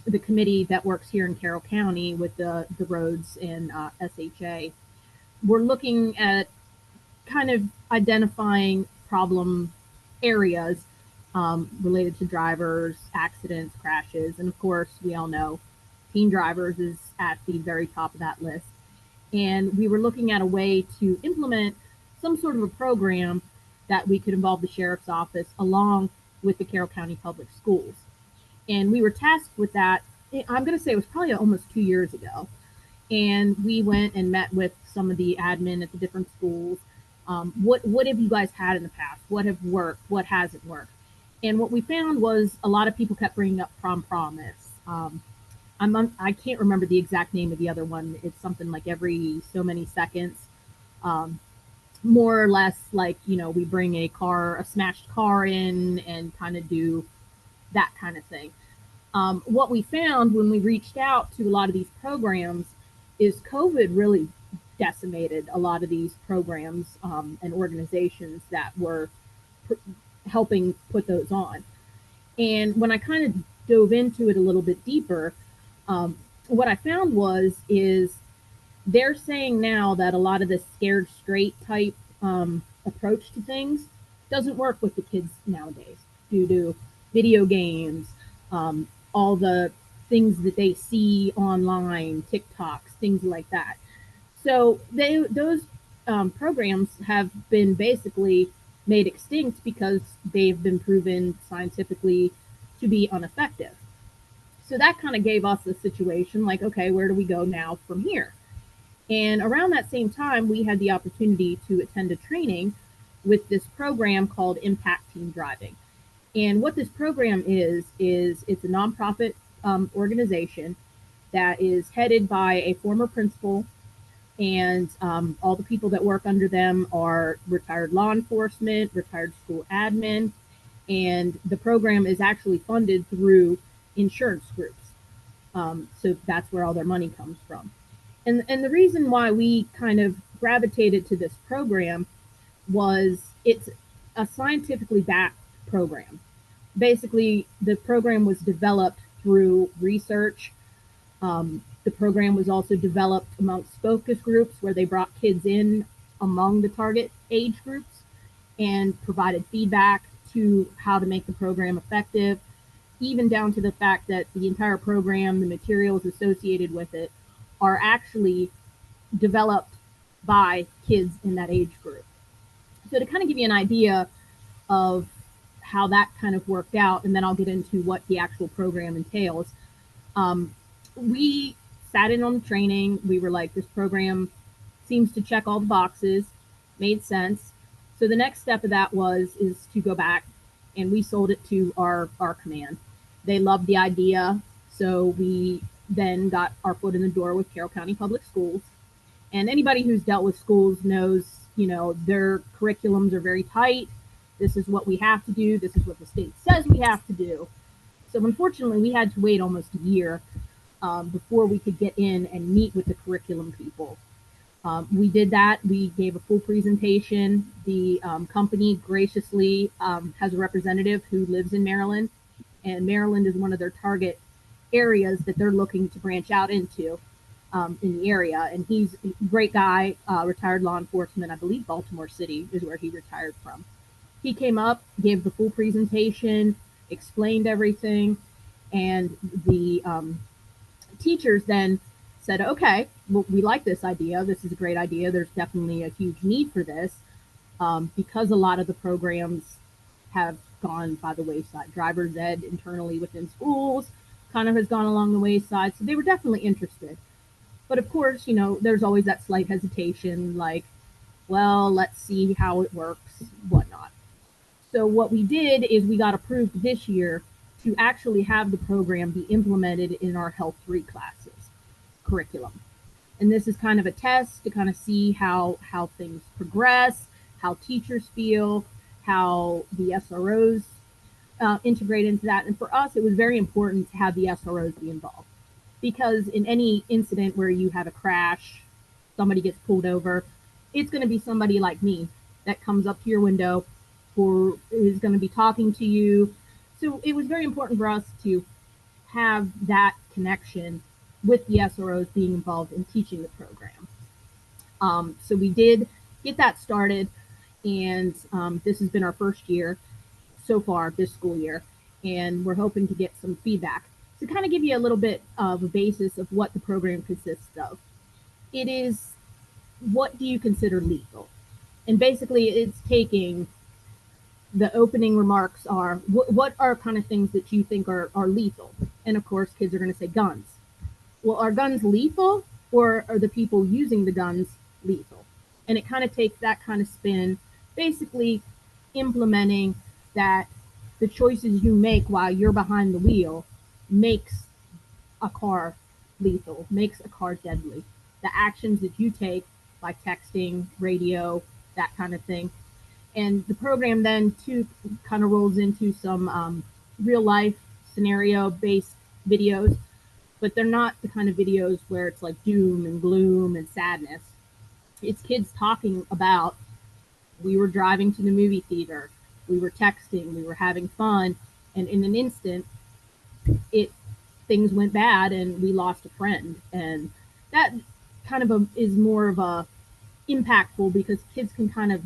the committee that works here in Carroll County with the roads and SHA, we're looking at kind of identifying problem areas related to drivers, accidents, crashes, and of course, we all know teen drivers is at the very top of that list. And we were looking at a way to implement some sort of a program that we could involve the sheriff's office along with the Carroll County Public Schools. And we were tasked with that. I'm going to say it was probably almost 2 years ago. And we went and met with some of the admin at the different schools. What have you guys had in the past? What have worked? What hasn't worked? And what we found was a lot of people kept bringing up Prom Promise. I can't remember the exact name of the other one. It's something like every so many seconds. More or less like, you know, we bring a smashed car in and kind of do that kind of thing. What we found when we reached out to a lot of these programs is COVID really decimated a lot of these programs and organizations that were helping put those on. And when I kind of dove into it a little bit deeper, what I found is they're saying now that a lot of this scared straight type approach to things doesn't work with the kids nowadays due to video games, all the things that they see online, TikToks, things like that. So those programs have been basically made extinct because they've been proven scientifically to be ineffective. So that kind of gave us a situation like, okay, where do we go now from here? And around that same time, we had the opportunity to attend a training with this program called Impact Teen Driving. And what this program is it's a nonprofit organization that is headed by a former principal, and all the people that work under them are retired law enforcement, retired school admin, and the program is actually funded through insurance groups. So that's where all their money comes from. And the reason why we kind of gravitated to this program was it's a scientifically backed program. Basically, the program was developed through research. The program was also developed amongst focus groups where they brought kids in among the target age groups and provided feedback to how to make the program effective, even down to the fact that the entire program, the materials associated with it, are actually developed by kids in that age group. So to kind of give you an idea of how that kind of worked out, and then I'll get into what the actual program entails. We sat in on the training. We were like, this program seems to check all the boxes, made sense. So the next step of that is to go back, and we sold it to our command. They loved the idea, so we then got our foot in the door with Carroll County Public Schools. And anybody who's dealt with schools knows, you know, their curriculums are very tight. This is what we have to do. This is what the state says we have to do. So unfortunately, we had to wait almost a year before we could get in and meet with the curriculum people. We did that. We gave a full presentation. The company graciously has a representative who lives in Maryland, and Maryland is one of their target areas that they're looking to branch out into in the area. And he's a great guy, retired law enforcement. I believe Baltimore City is where he retired from. He came up, gave the full presentation, explained everything, and the teachers then said, okay, well, we like this idea. This is a great idea. There's definitely a huge need for this because a lot of the programs have gone by the wayside. Driver's ed internally within schools kind of has gone along the wayside. So they were definitely interested. But of course, you know, there's always that slight hesitation, like, well, let's see how it works, whatnot. So what we did is we got approved this year to actually have the program be implemented in our Health 3 classes curriculum. And this is kind of a test to kind of see how things progress, how teachers feel, how the SROs integrate into that. And for us, it was very important to have the SROs be involved, because in any incident where you have a crash, somebody gets pulled over, it's going to be somebody like me that comes up to your window or is going to be talking to you. So it was very important for us to have that connection with the SROs being involved in teaching the program. So we did get that started, and this has been our first year so far this school year, and we're hoping to get some feedback to kind of give you a little bit of a basis of what the program consists of. It is, what do you consider lethal? And basically it's taking the opening remarks are, what are kind of things that you think are lethal? And of course, kids are going to say guns. Well, are guns lethal, or are the people using the guns lethal? And it kind of takes that kind of spin, basically implementing that the choices you make while you're behind the wheel makes a car lethal, makes a car deadly. The actions that you take, like texting, radio, that kind of thing. And the program then too kind of rolls into some real life scenario based videos, but they're not the kind of videos where it's like doom and gloom and sadness. It's kids talking about, we were driving to the movie theater, we were texting, we were having fun, and in an instant, things went bad and we lost a friend. And that kind of is more of a impactful, because kids can kind of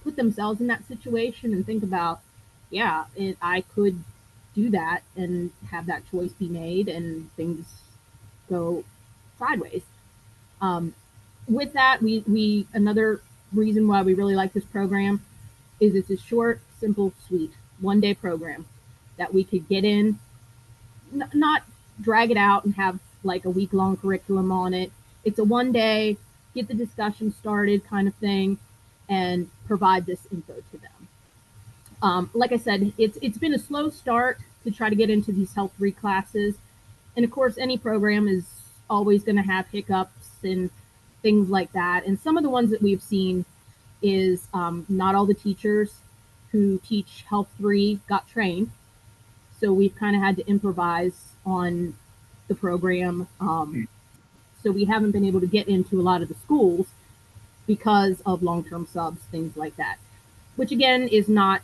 put themselves in that situation and think about, yeah, I could do that and have that choice be made and things go sideways. With that, we another reason why we really like this program is it's a short, simple, sweet, 1-day program that we could get in, not drag it out and have like a week-long curriculum on it. It's a 1-day, get the discussion started kind of thing, and provide this info to them. Like I said, it's been a slow start to try to get into these Health 3 classes. And of course, any program is always going to have hiccups and things like that. And some of the ones that we've seen is not all the teachers who teach Health 3 got trained. So we've kind of had to improvise on the program. So we haven't been able to get into a lot of the schools because of long-term subs, things like that, which again is not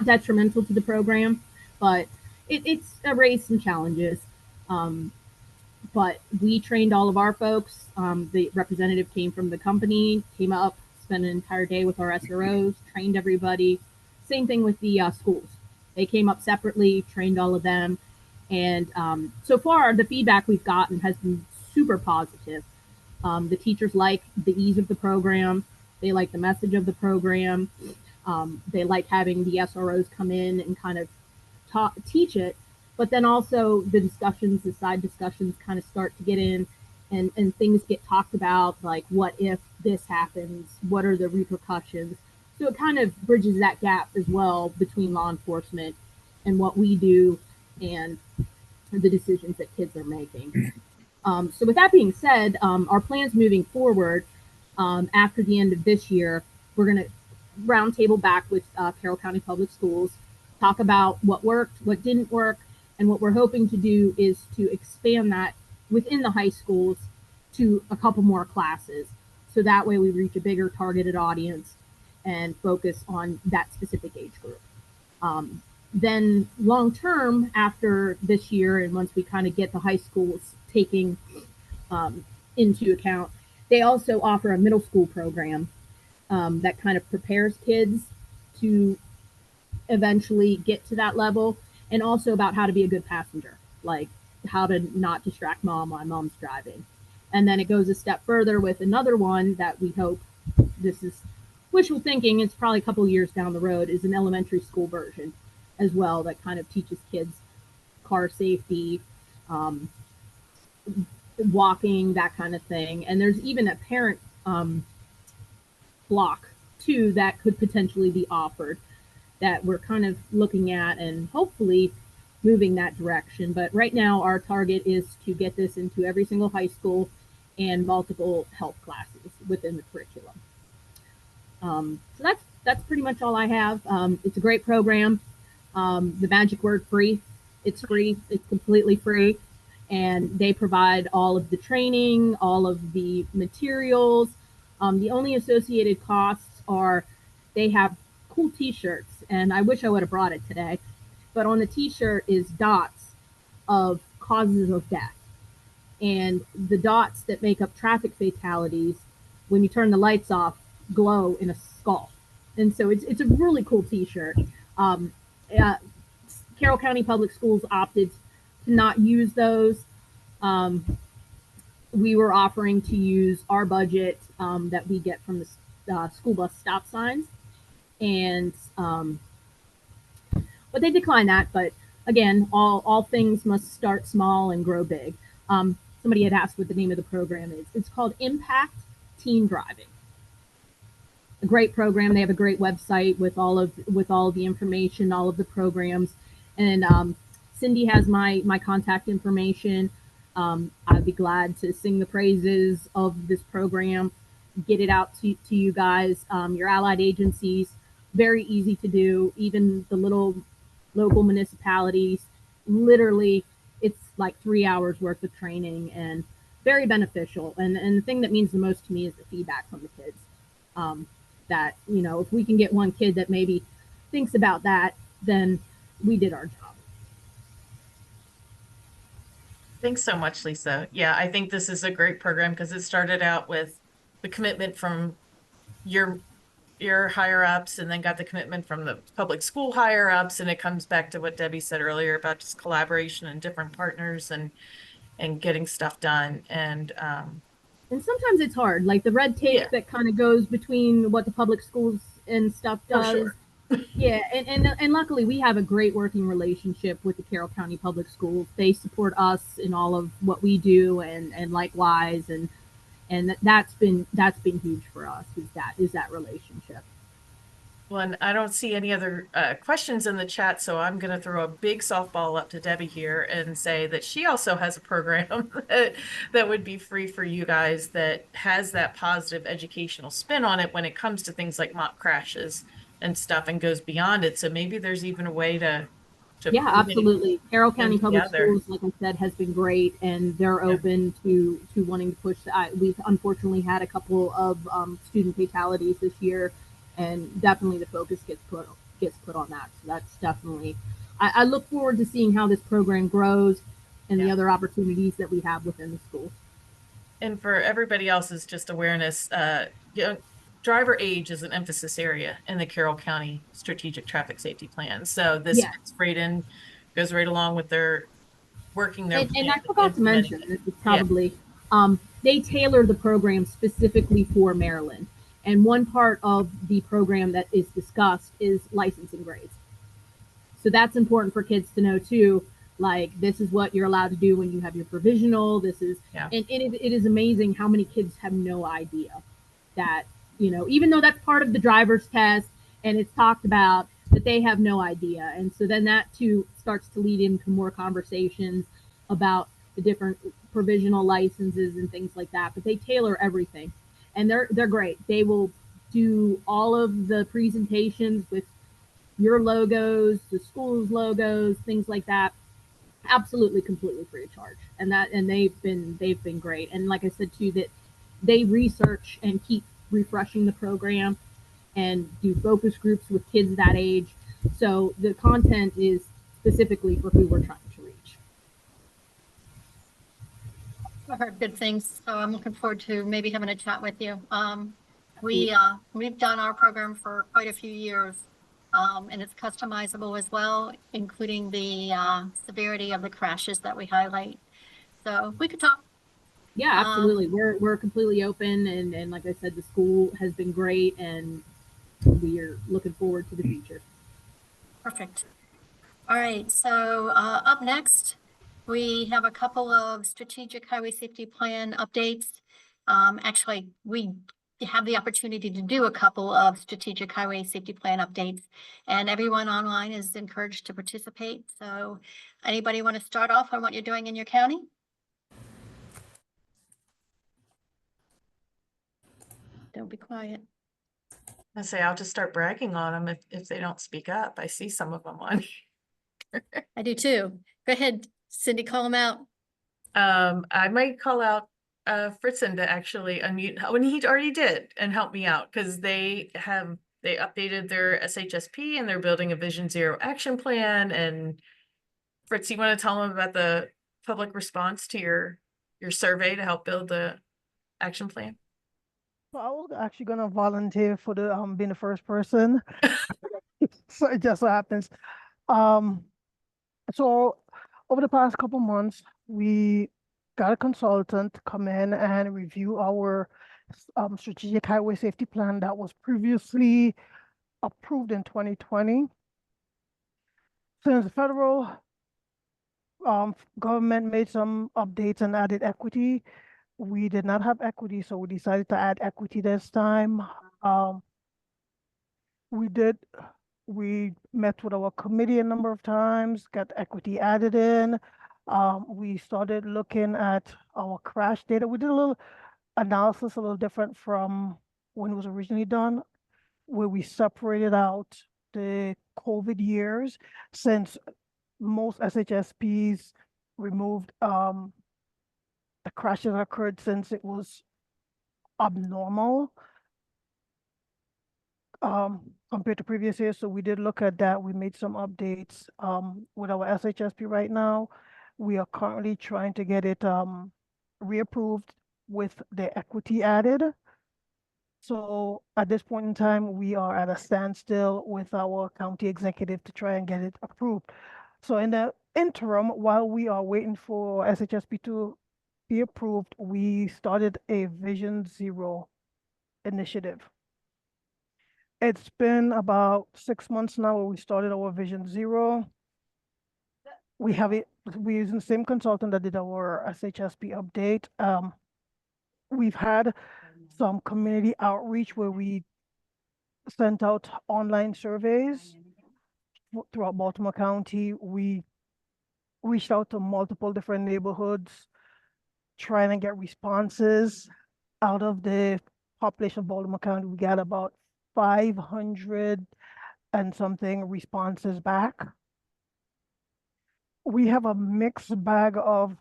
detrimental to the program, but it's raised some challenges. But we trained all of our folks. The representative came from the company, came up, spent an entire day with our SROs, trained everybody. Same thing with the schools. They came up separately, trained all of them. And so far, the feedback we've gotten has been super positive. The teachers like the ease of the program. They like the message of the program. They like having the SROs come in and kind of teach it. But then also the discussions, the side discussions kind of start to get in, and things get talked about, like what if this happens? What are the repercussions? So it kind of bridges that gap as well between law enforcement and what we do and the decisions that kids are making. So with that being said, our plans moving forward, after the end of this year, we're going to roundtable back with Carroll County Public Schools, talk about what worked, what didn't work, and what we're hoping to do is to expand that within the high schools to a couple more classes. So that way we reach a bigger targeted audience and focus on that specific age group. Then long term, after this year, and once we kind of get the high schools taking into account, they also offer a middle school program that kind of prepares kids to eventually get to that level, and also about how to be a good passenger, like how to not distract mom while mom's driving. And then it goes a step further with another one that we hope, this is wishful thinking, it's probably a couple years down the road, is an elementary school version as well that kind of teaches kids car safety, walking, that kind of thing. And there's even a parent block too that could potentially be offered. that we're kind of looking at and hopefully moving that direction. But right now, our target is to get this into every single high school and multiple health classes within the curriculum. So that's pretty much all I have. It's a great program. The magic word free. It's free. It's completely free. And they provide all of the training, all of the materials. The only associated costs are they have cool t-shirts. And I wish I would have brought it today. But on the t-shirt is dots of causes of death. And the dots that make up traffic fatalities, when you turn the lights off, glow in a skull. And so it's a really cool t-shirt. Um, uh, Carroll County Public Schools opted to not use those. We were offering to use our budget that we get from the school bus stop signs. And but they declined that. But again, all things must start small and grow big. Somebody had asked what the name of the program is. It's called Impact Teen Driving. A great program. They have a great website with all of the information, all of the programs. And Cindy has my contact information. I'd be glad to sing the praises of this program, get it out to you guys, your allied agencies. Very easy to do. Even the little local municipalities, literally, it's like 3 hours worth of training and very beneficial. And the thing that means the most to me is the feedback from the kids. That, you know, if we can get one kid that maybe thinks about that, then we did our job. Thanks so much, Lisa. Yeah, I think this is a great program because it started out with the commitment from your higher ups and then got the commitment from the public school higher ups. And it comes back to what Debbie said earlier about just collaboration and different partners and getting stuff done. And sometimes it's hard, like the red tape that kind of goes between what the public schools and stuff does. sure. Yeah, and luckily we have a great working relationship with the Carroll County Public Schools. They support us in all of what we do, and likewise, and that's been huge for us. Is that relationship. Well, and I don't see any other questions in the chat, so I'm going to throw a big softball up to Debbie here and say that she also has a program that would be free for you guys that has that positive educational spin on it when it comes to things like mock crashes and stuff and goes beyond it. So maybe there's even a way to yeah, absolutely. Carroll County Public together. Schools, like I said, has been great, and they're open to wanting to push. We've unfortunately had a couple of student fatalities this year, and definitely the focus gets put on that. So that's definitely. I look forward to seeing how this program grows and the other opportunities that we have within the school. And for everybody else's just awareness, driver age is an emphasis area in the Carroll County Strategic Traffic Safety Plan. So this fits right in, goes right along with their working their and I forgot to mention, this is probably, they tailor the program specifically for Maryland. And one part of the program that is discussed is licensing grades. So that's important for kids to know too. Like, this is what you're allowed to do when you have your provisional. This is, and it is amazing how many kids have no idea that, you know, even though that's part of the driver's test and it's talked about, that they have no idea. And so then that too starts to lead into more conversations about the different provisional licenses and things like that. But they tailor everything, and they're great. They will do all of the presentations with your logos, the school's logos, things like that. Absolutely, completely free of charge. And they've been great. And like I said too, that they research and keep refreshing the program and do focus groups with kids that age. So the content is specifically for who we're trying to reach. I heard good things, so I'm looking forward to maybe having a chat with you. We've done our program for quite a few years, and it's customizable as well, including the severity of the crashes that we highlight. So we could talk. Yeah, absolutely. We're completely open, and like I said, the school has been great, and we are looking forward to the future. Perfect. All right, so up next, we have a couple of strategic highway safety plan updates. Actually, we have the opportunity to do a couple of strategic highway safety plan updates, and everyone online is encouraged to participate. So anybody want to start off on what you're doing in your county? Don't be quiet. I say I'll just start bragging on them if they don't speak up. I see some of them on. I do too. Go ahead, Cindy, call them out. I might call out Fritzen to actually unmute when he already did and help me out because they updated their SHSP and they're building a Vision Zero action plan. And Fritz, you want to tell them about the public response to your survey to help build the action plan? So I was actually gonna volunteer for the being the first person. So it just so happens. So over the past couple months, we got a consultant to come in and review our strategic highway safety plan that was previously approved in 2020. Since the federal government made some updates and added equity, we did not have equity, so we decided to add equity this time. We met with our committee a number of times, got equity added in. We started looking at our crash data. We did a little analysis, a little different from when it was originally done, where we separated out the COVID years, since most SHSPs removed the crashes occurred since it was abnormal compared to previous years. So we did look at that. We made some updates with our SHSP right now. We are currently trying to get it reapproved with the equity added. So at this point in time, we are at a standstill with our county executive to try and get it approved. So in the interim, while we are waiting for SHSP to be approved, we started a Vision Zero initiative. It's been about 6 months now where we started our Vision Zero. We're using the same consultant that did our SHSP update. We've had some community outreach where we sent out online surveys throughout Baltimore County. We reached out to multiple different neighborhoods, trying to get responses. Out of the population of Baltimore County, we got about 500 and something responses back. We have a mixed bag of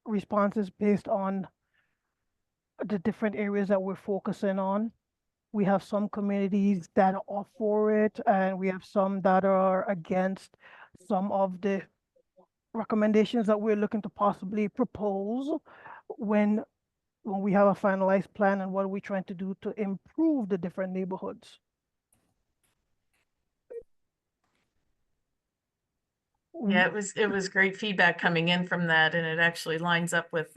responses based on the different areas that we're focusing on. We have some communities that are for it, and we have some that are against some of the recommendations that we're looking to possibly propose when we have a finalized plan and what are we trying to do to improve the different neighborhoods. Yeah, it was great feedback coming in from that, and it actually lines up with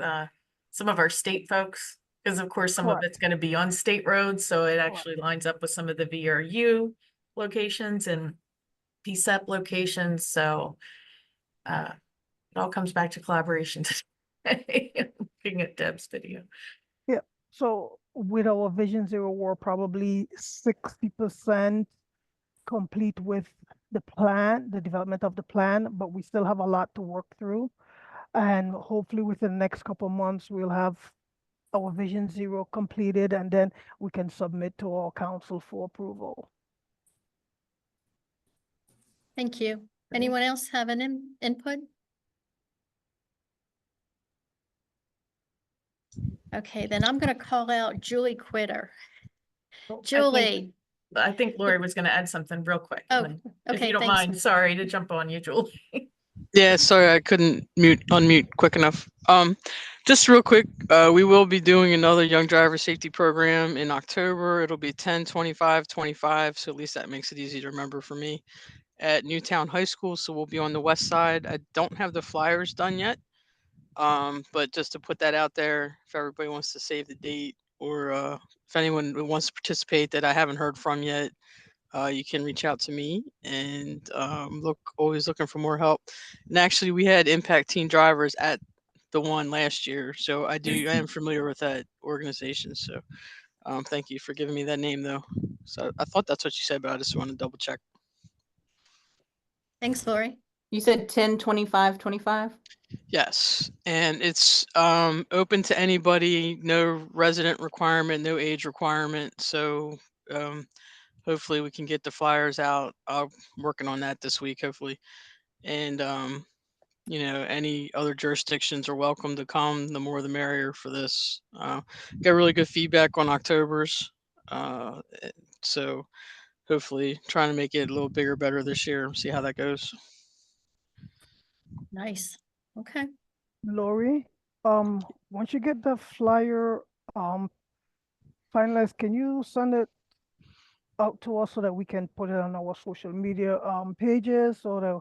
some of our state folks, because of course some of Correct. it's going to be on state roads, so it actually lines up with some of the VRU locations and PSEP locations. So it all comes back to collaboration today. Looking at Deb's video. Yeah. So with our Vision Zero, we're probably 60% complete with the plan, the development of the plan, but we still have a lot to work through. And hopefully within the next couple of months, we'll have our Vision Zero completed, and then we can submit to our council for approval. Thank you. Anyone else have an input? Okay, then I'm going to call out Julie Quitter. Julie. I think Lori was going to add something real quick. Oh, and then, if okay, you don't thanks. mind, sorry to jump on you, Julie. Yeah, sorry, I couldn't unmute quick enough. Just real quick, we will be doing another young driver safety program in October. It'll be 10, 25, 25. So at least that makes it easy to remember for me at Newtown High School. So we'll be on the west side. I don't have the flyers done yet. But just to put that out there, if everybody wants to save the date, or if anyone wants to participate that I haven't heard from yet, you can reach out to me, and always looking for more help. And actually, we had Impact Team Drivers at the one last year, so I am familiar with that organization. So Thank you for giving me that name though. So I thought that's what you said, but I just want to double check. Thanks, Lori. You said 10, 25, 25? Yes, and it's open to anybody, no resident requirement, no age requirement. So hopefully we can get the flyers out. I'm working on that this week, hopefully. And any other jurisdictions are welcome to come. The more the merrier for this. Got really good feedback on October's. So hopefully trying to make it a little bigger, better this year. See how that goes. Nice. Okay. Lori, once you get the flyer, finalized, can you send it out to us so that we can put it on our social media, pages so that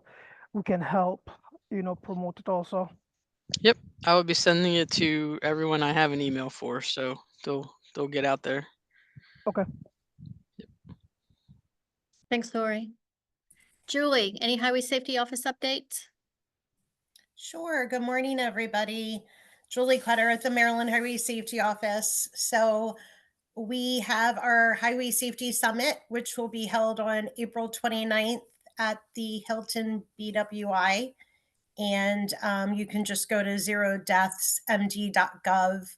we can help, promote it also? Yep, I will be sending it to everyone I have an email for, so they'll get out there. Okay. Thanks, Lori. Julie, any highway safety office updates? Sure. Good morning, everybody. Julie Clutter at the Maryland Highway Safety Office. So we have our Highway Safety Summit, which will be held on April 29th at the Hilton BWI. And you can just go to zerodeathsmd.gov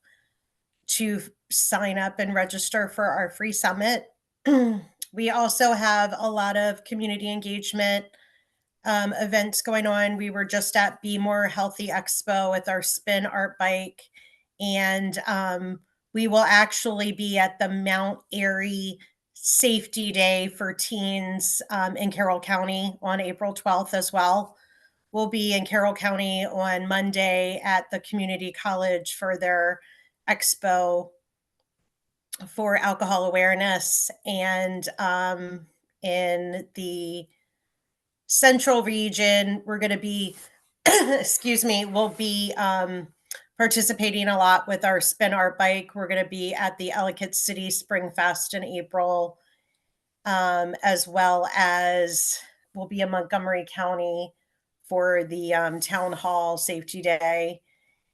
to sign up and register for our free summit. We also have a lot of community engagement events going on. We were just at Be More Healthy Expo with our spin art bike. And we will actually be at the Mount Airy Safety Day for teens in Carroll County on April 12th as well. We'll be in Carroll County on Monday at the community college for their expo for alcohol awareness. And in the central region, we're going to be, we'll be participating a lot with our spin art bike. We're going to be at the Ellicott City Spring Fest in April, as well as we'll be in Montgomery County for the Town Hall Safety Day.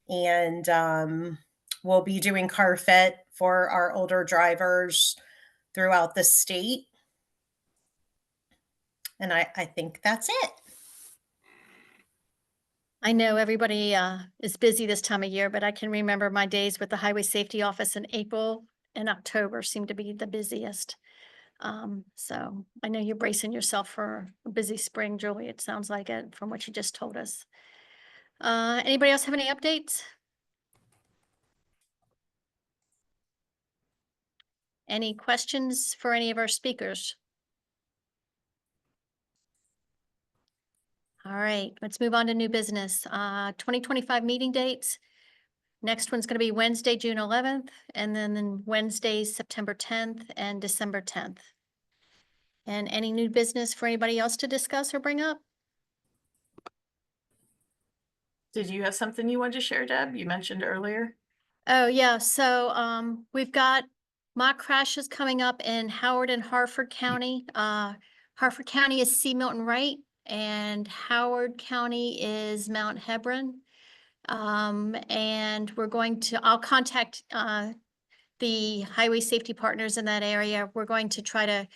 And we'll be doing car fit for our older drivers throughout the state. And I think that's it. I know everybody is busy this time of year, but I can remember my days with the highway safety office in April and October seem to be the busiest. So I know you're bracing yourself for a busy spring, Julie. It sounds like it from what you just told us. Anybody else have any updates? Any questions for any of our speakers? All right, let's move on to new business. 2025 meeting dates. Next one's going to be Wednesday, June 11th, and then Wednesdays, September 10th and December 10th. And any new business for anybody else to discuss or bring up? Did you have something you wanted to share, Deb? You mentioned earlier. Oh, yeah. So we've got mock crashes coming up in Howard and Harford County. Harford County is C. Milton Wright, and Howard County is Mount Hebron. And I'll contact the highway safety partners in that area. We're going to try to,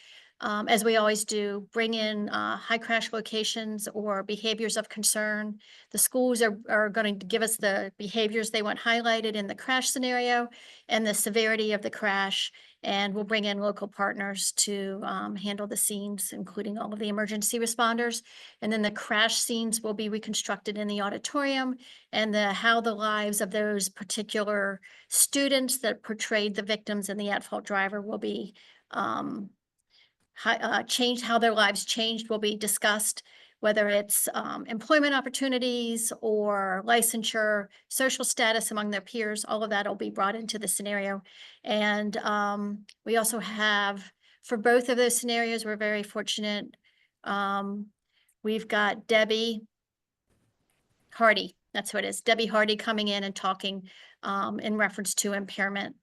as we always do, bring in high crash locations or behaviors of concern. The schools are going to give us the behaviors they want highlighted in the crash scenario and the severity of the crash. And we'll bring in local partners to handle the scenes, including all of the emergency responders. And then the crash scenes will be reconstructed in the auditorium, and how the lives of those particular students that portrayed the victims and the at-fault driver will be changed, how their lives changed will be discussed, whether it's employment opportunities or licensure, social status among their peers, all of that will be brought into the scenario. And we also have, for both of those scenarios, we're very fortunate. We've got Debbie Hardy, that's who it is, Debbie Hardy coming in and talking in reference to impairment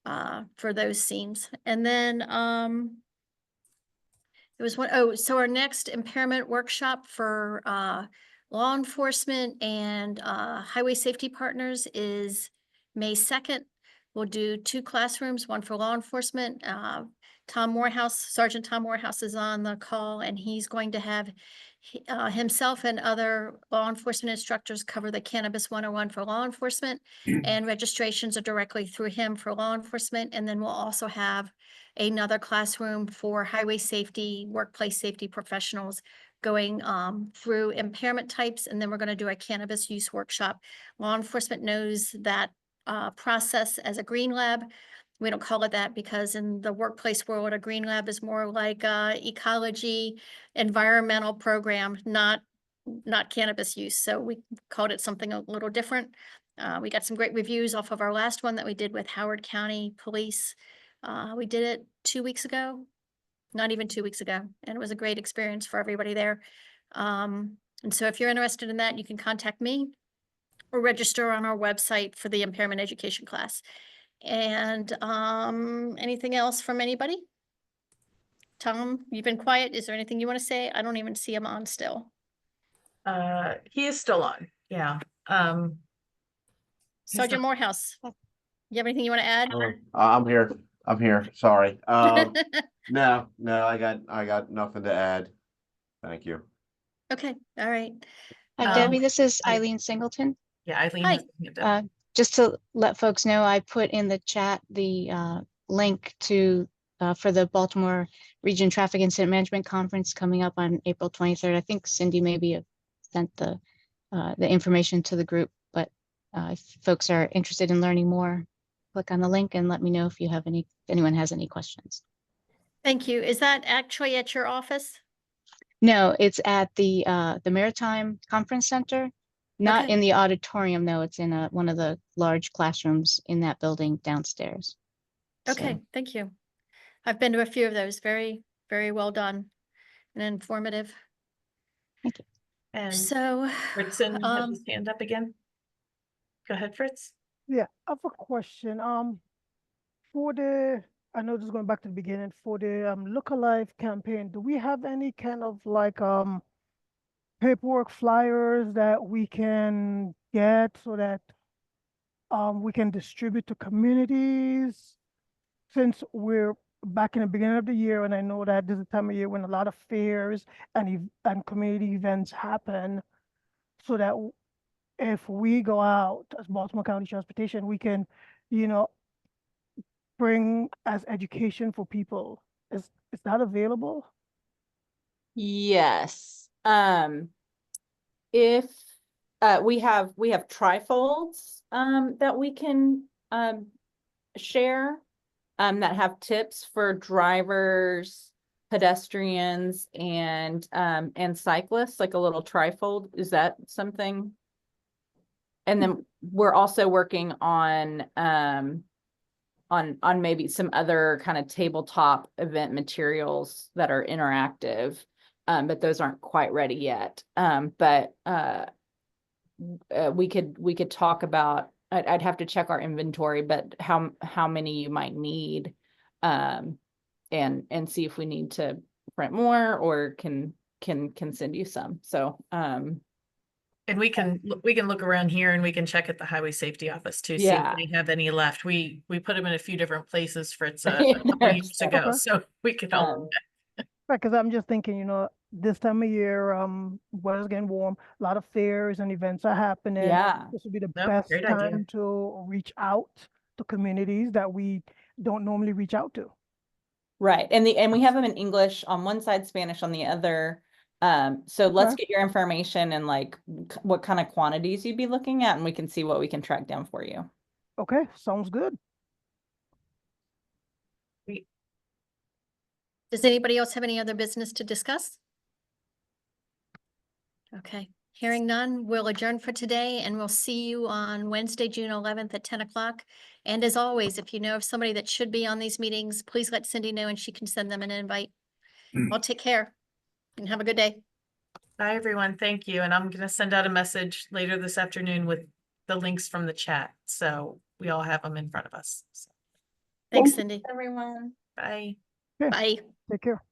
for those scenes. And then so our next impairment workshop for law enforcement and highway safety partners is May 2nd. We'll do 2 classrooms, one for law enforcement. Sergeant Tom Morehouse is on the call, and he's going to have himself and other law enforcement instructors cover the Cannabis 101 for law enforcement, and registrations are directly through him for law enforcement. And then we'll also have another classroom for highway safety, workplace safety professionals going through impairment types. And then we're going to do a cannabis use workshop. Law enforcement knows that process as a green lab. We don't call it that because in the workplace world, a green lab is more like ecology, environmental program, not cannabis use. So we called it something a little different. We got some great reviews off of our last one that we did with Howard County Police. We did it 2 weeks ago, not even 2 weeks ago, and it was a great experience for everybody there. And so if you're interested in that, you can contact me or register on our website for the impairment education class. And anything else from anybody? Tom, you've been quiet. Is there anything you want to say? I don't even see him on still. He is still on. Yeah. Sergeant Morehouse, you have anything you want to add? I'm here. I'm here. Sorry. No, I got nothing to add. Thank you. Okay, all right. Um, Debbie, this is I- Eileen Singleton. Yeah, Eileen. Hi. has her hand up. Just to let folks know, I put in the chat the link to for the Baltimore Region Traffic Incident Management Conference coming up on April 23rd. I think Cindy maybe have sent the information to the group, but if folks are interested in learning more, click on the link and let me know if you have if anyone has any questions. Thank you. Is that actually at your office? No, it's at the Maritime Conference Center. Not Okay. in the auditorium, though. It's in one of the large classrooms in that building downstairs. Okay, So, thank you. I've been to a few of those. Very, very well done and informative. thank you. And So, Fritzen has his hand up again. Go ahead, Fritz. Yeah, I have a question. For the, I know this is going back to the beginning, for the Look Alive campaign, do we have any kind of like paperwork flyers that we can get so that we can distribute to communities? Since we're back in the beginning of the year, and I know that this is the time of year when a lot of fairs and community events happen, so that if we go out as Baltimore County Transportation, we can, bring as education for people. Is that available? Yes. If we have trifolds that we can share that have tips for drivers, pedestrians, and cyclists, like a little trifold. Is that something? And then we're also working on maybe some other kind of tabletop event materials that are interactive, but those aren't quite ready yet. But we could talk about. I'd have to check our inventory, but how many you might need, and see if we need to print more or can send you some. So And we can look around here and we can check at the highway safety office too, see if Yeah. they have any left. We put them in a few different places, Fritz, a Yeah, couple years ago, Okay. so we can all. Right, because I'm just thinking, this time of year, weather's getting warm, a lot of fairs and events are happening. yeah. This would be the No, best great idea. time to reach out to communities that we don't normally reach out to. Right. And we have them in English on one side, Spanish on the other. So let's Okay. get your information and like what kind of quantities you'd be looking at, and we can see what we can track down for you. Okay, sounds good. does anybody else have any other business to discuss? Okay, hearing none, we'll adjourn for today and we'll see you on Wednesday, June 11th at 10 o'clock. And as always, if you know of somebody that should be on these meetings, please let Cindy know and she can send them an invite. Well, take care and have a good day. Bye, everyone. Thank you. And I'm going to send out a message later this afternoon with the links from the chat. So we all have them in front of us. So, Thanks, Cindy. Everyone. bye. Okay, Bye. take care.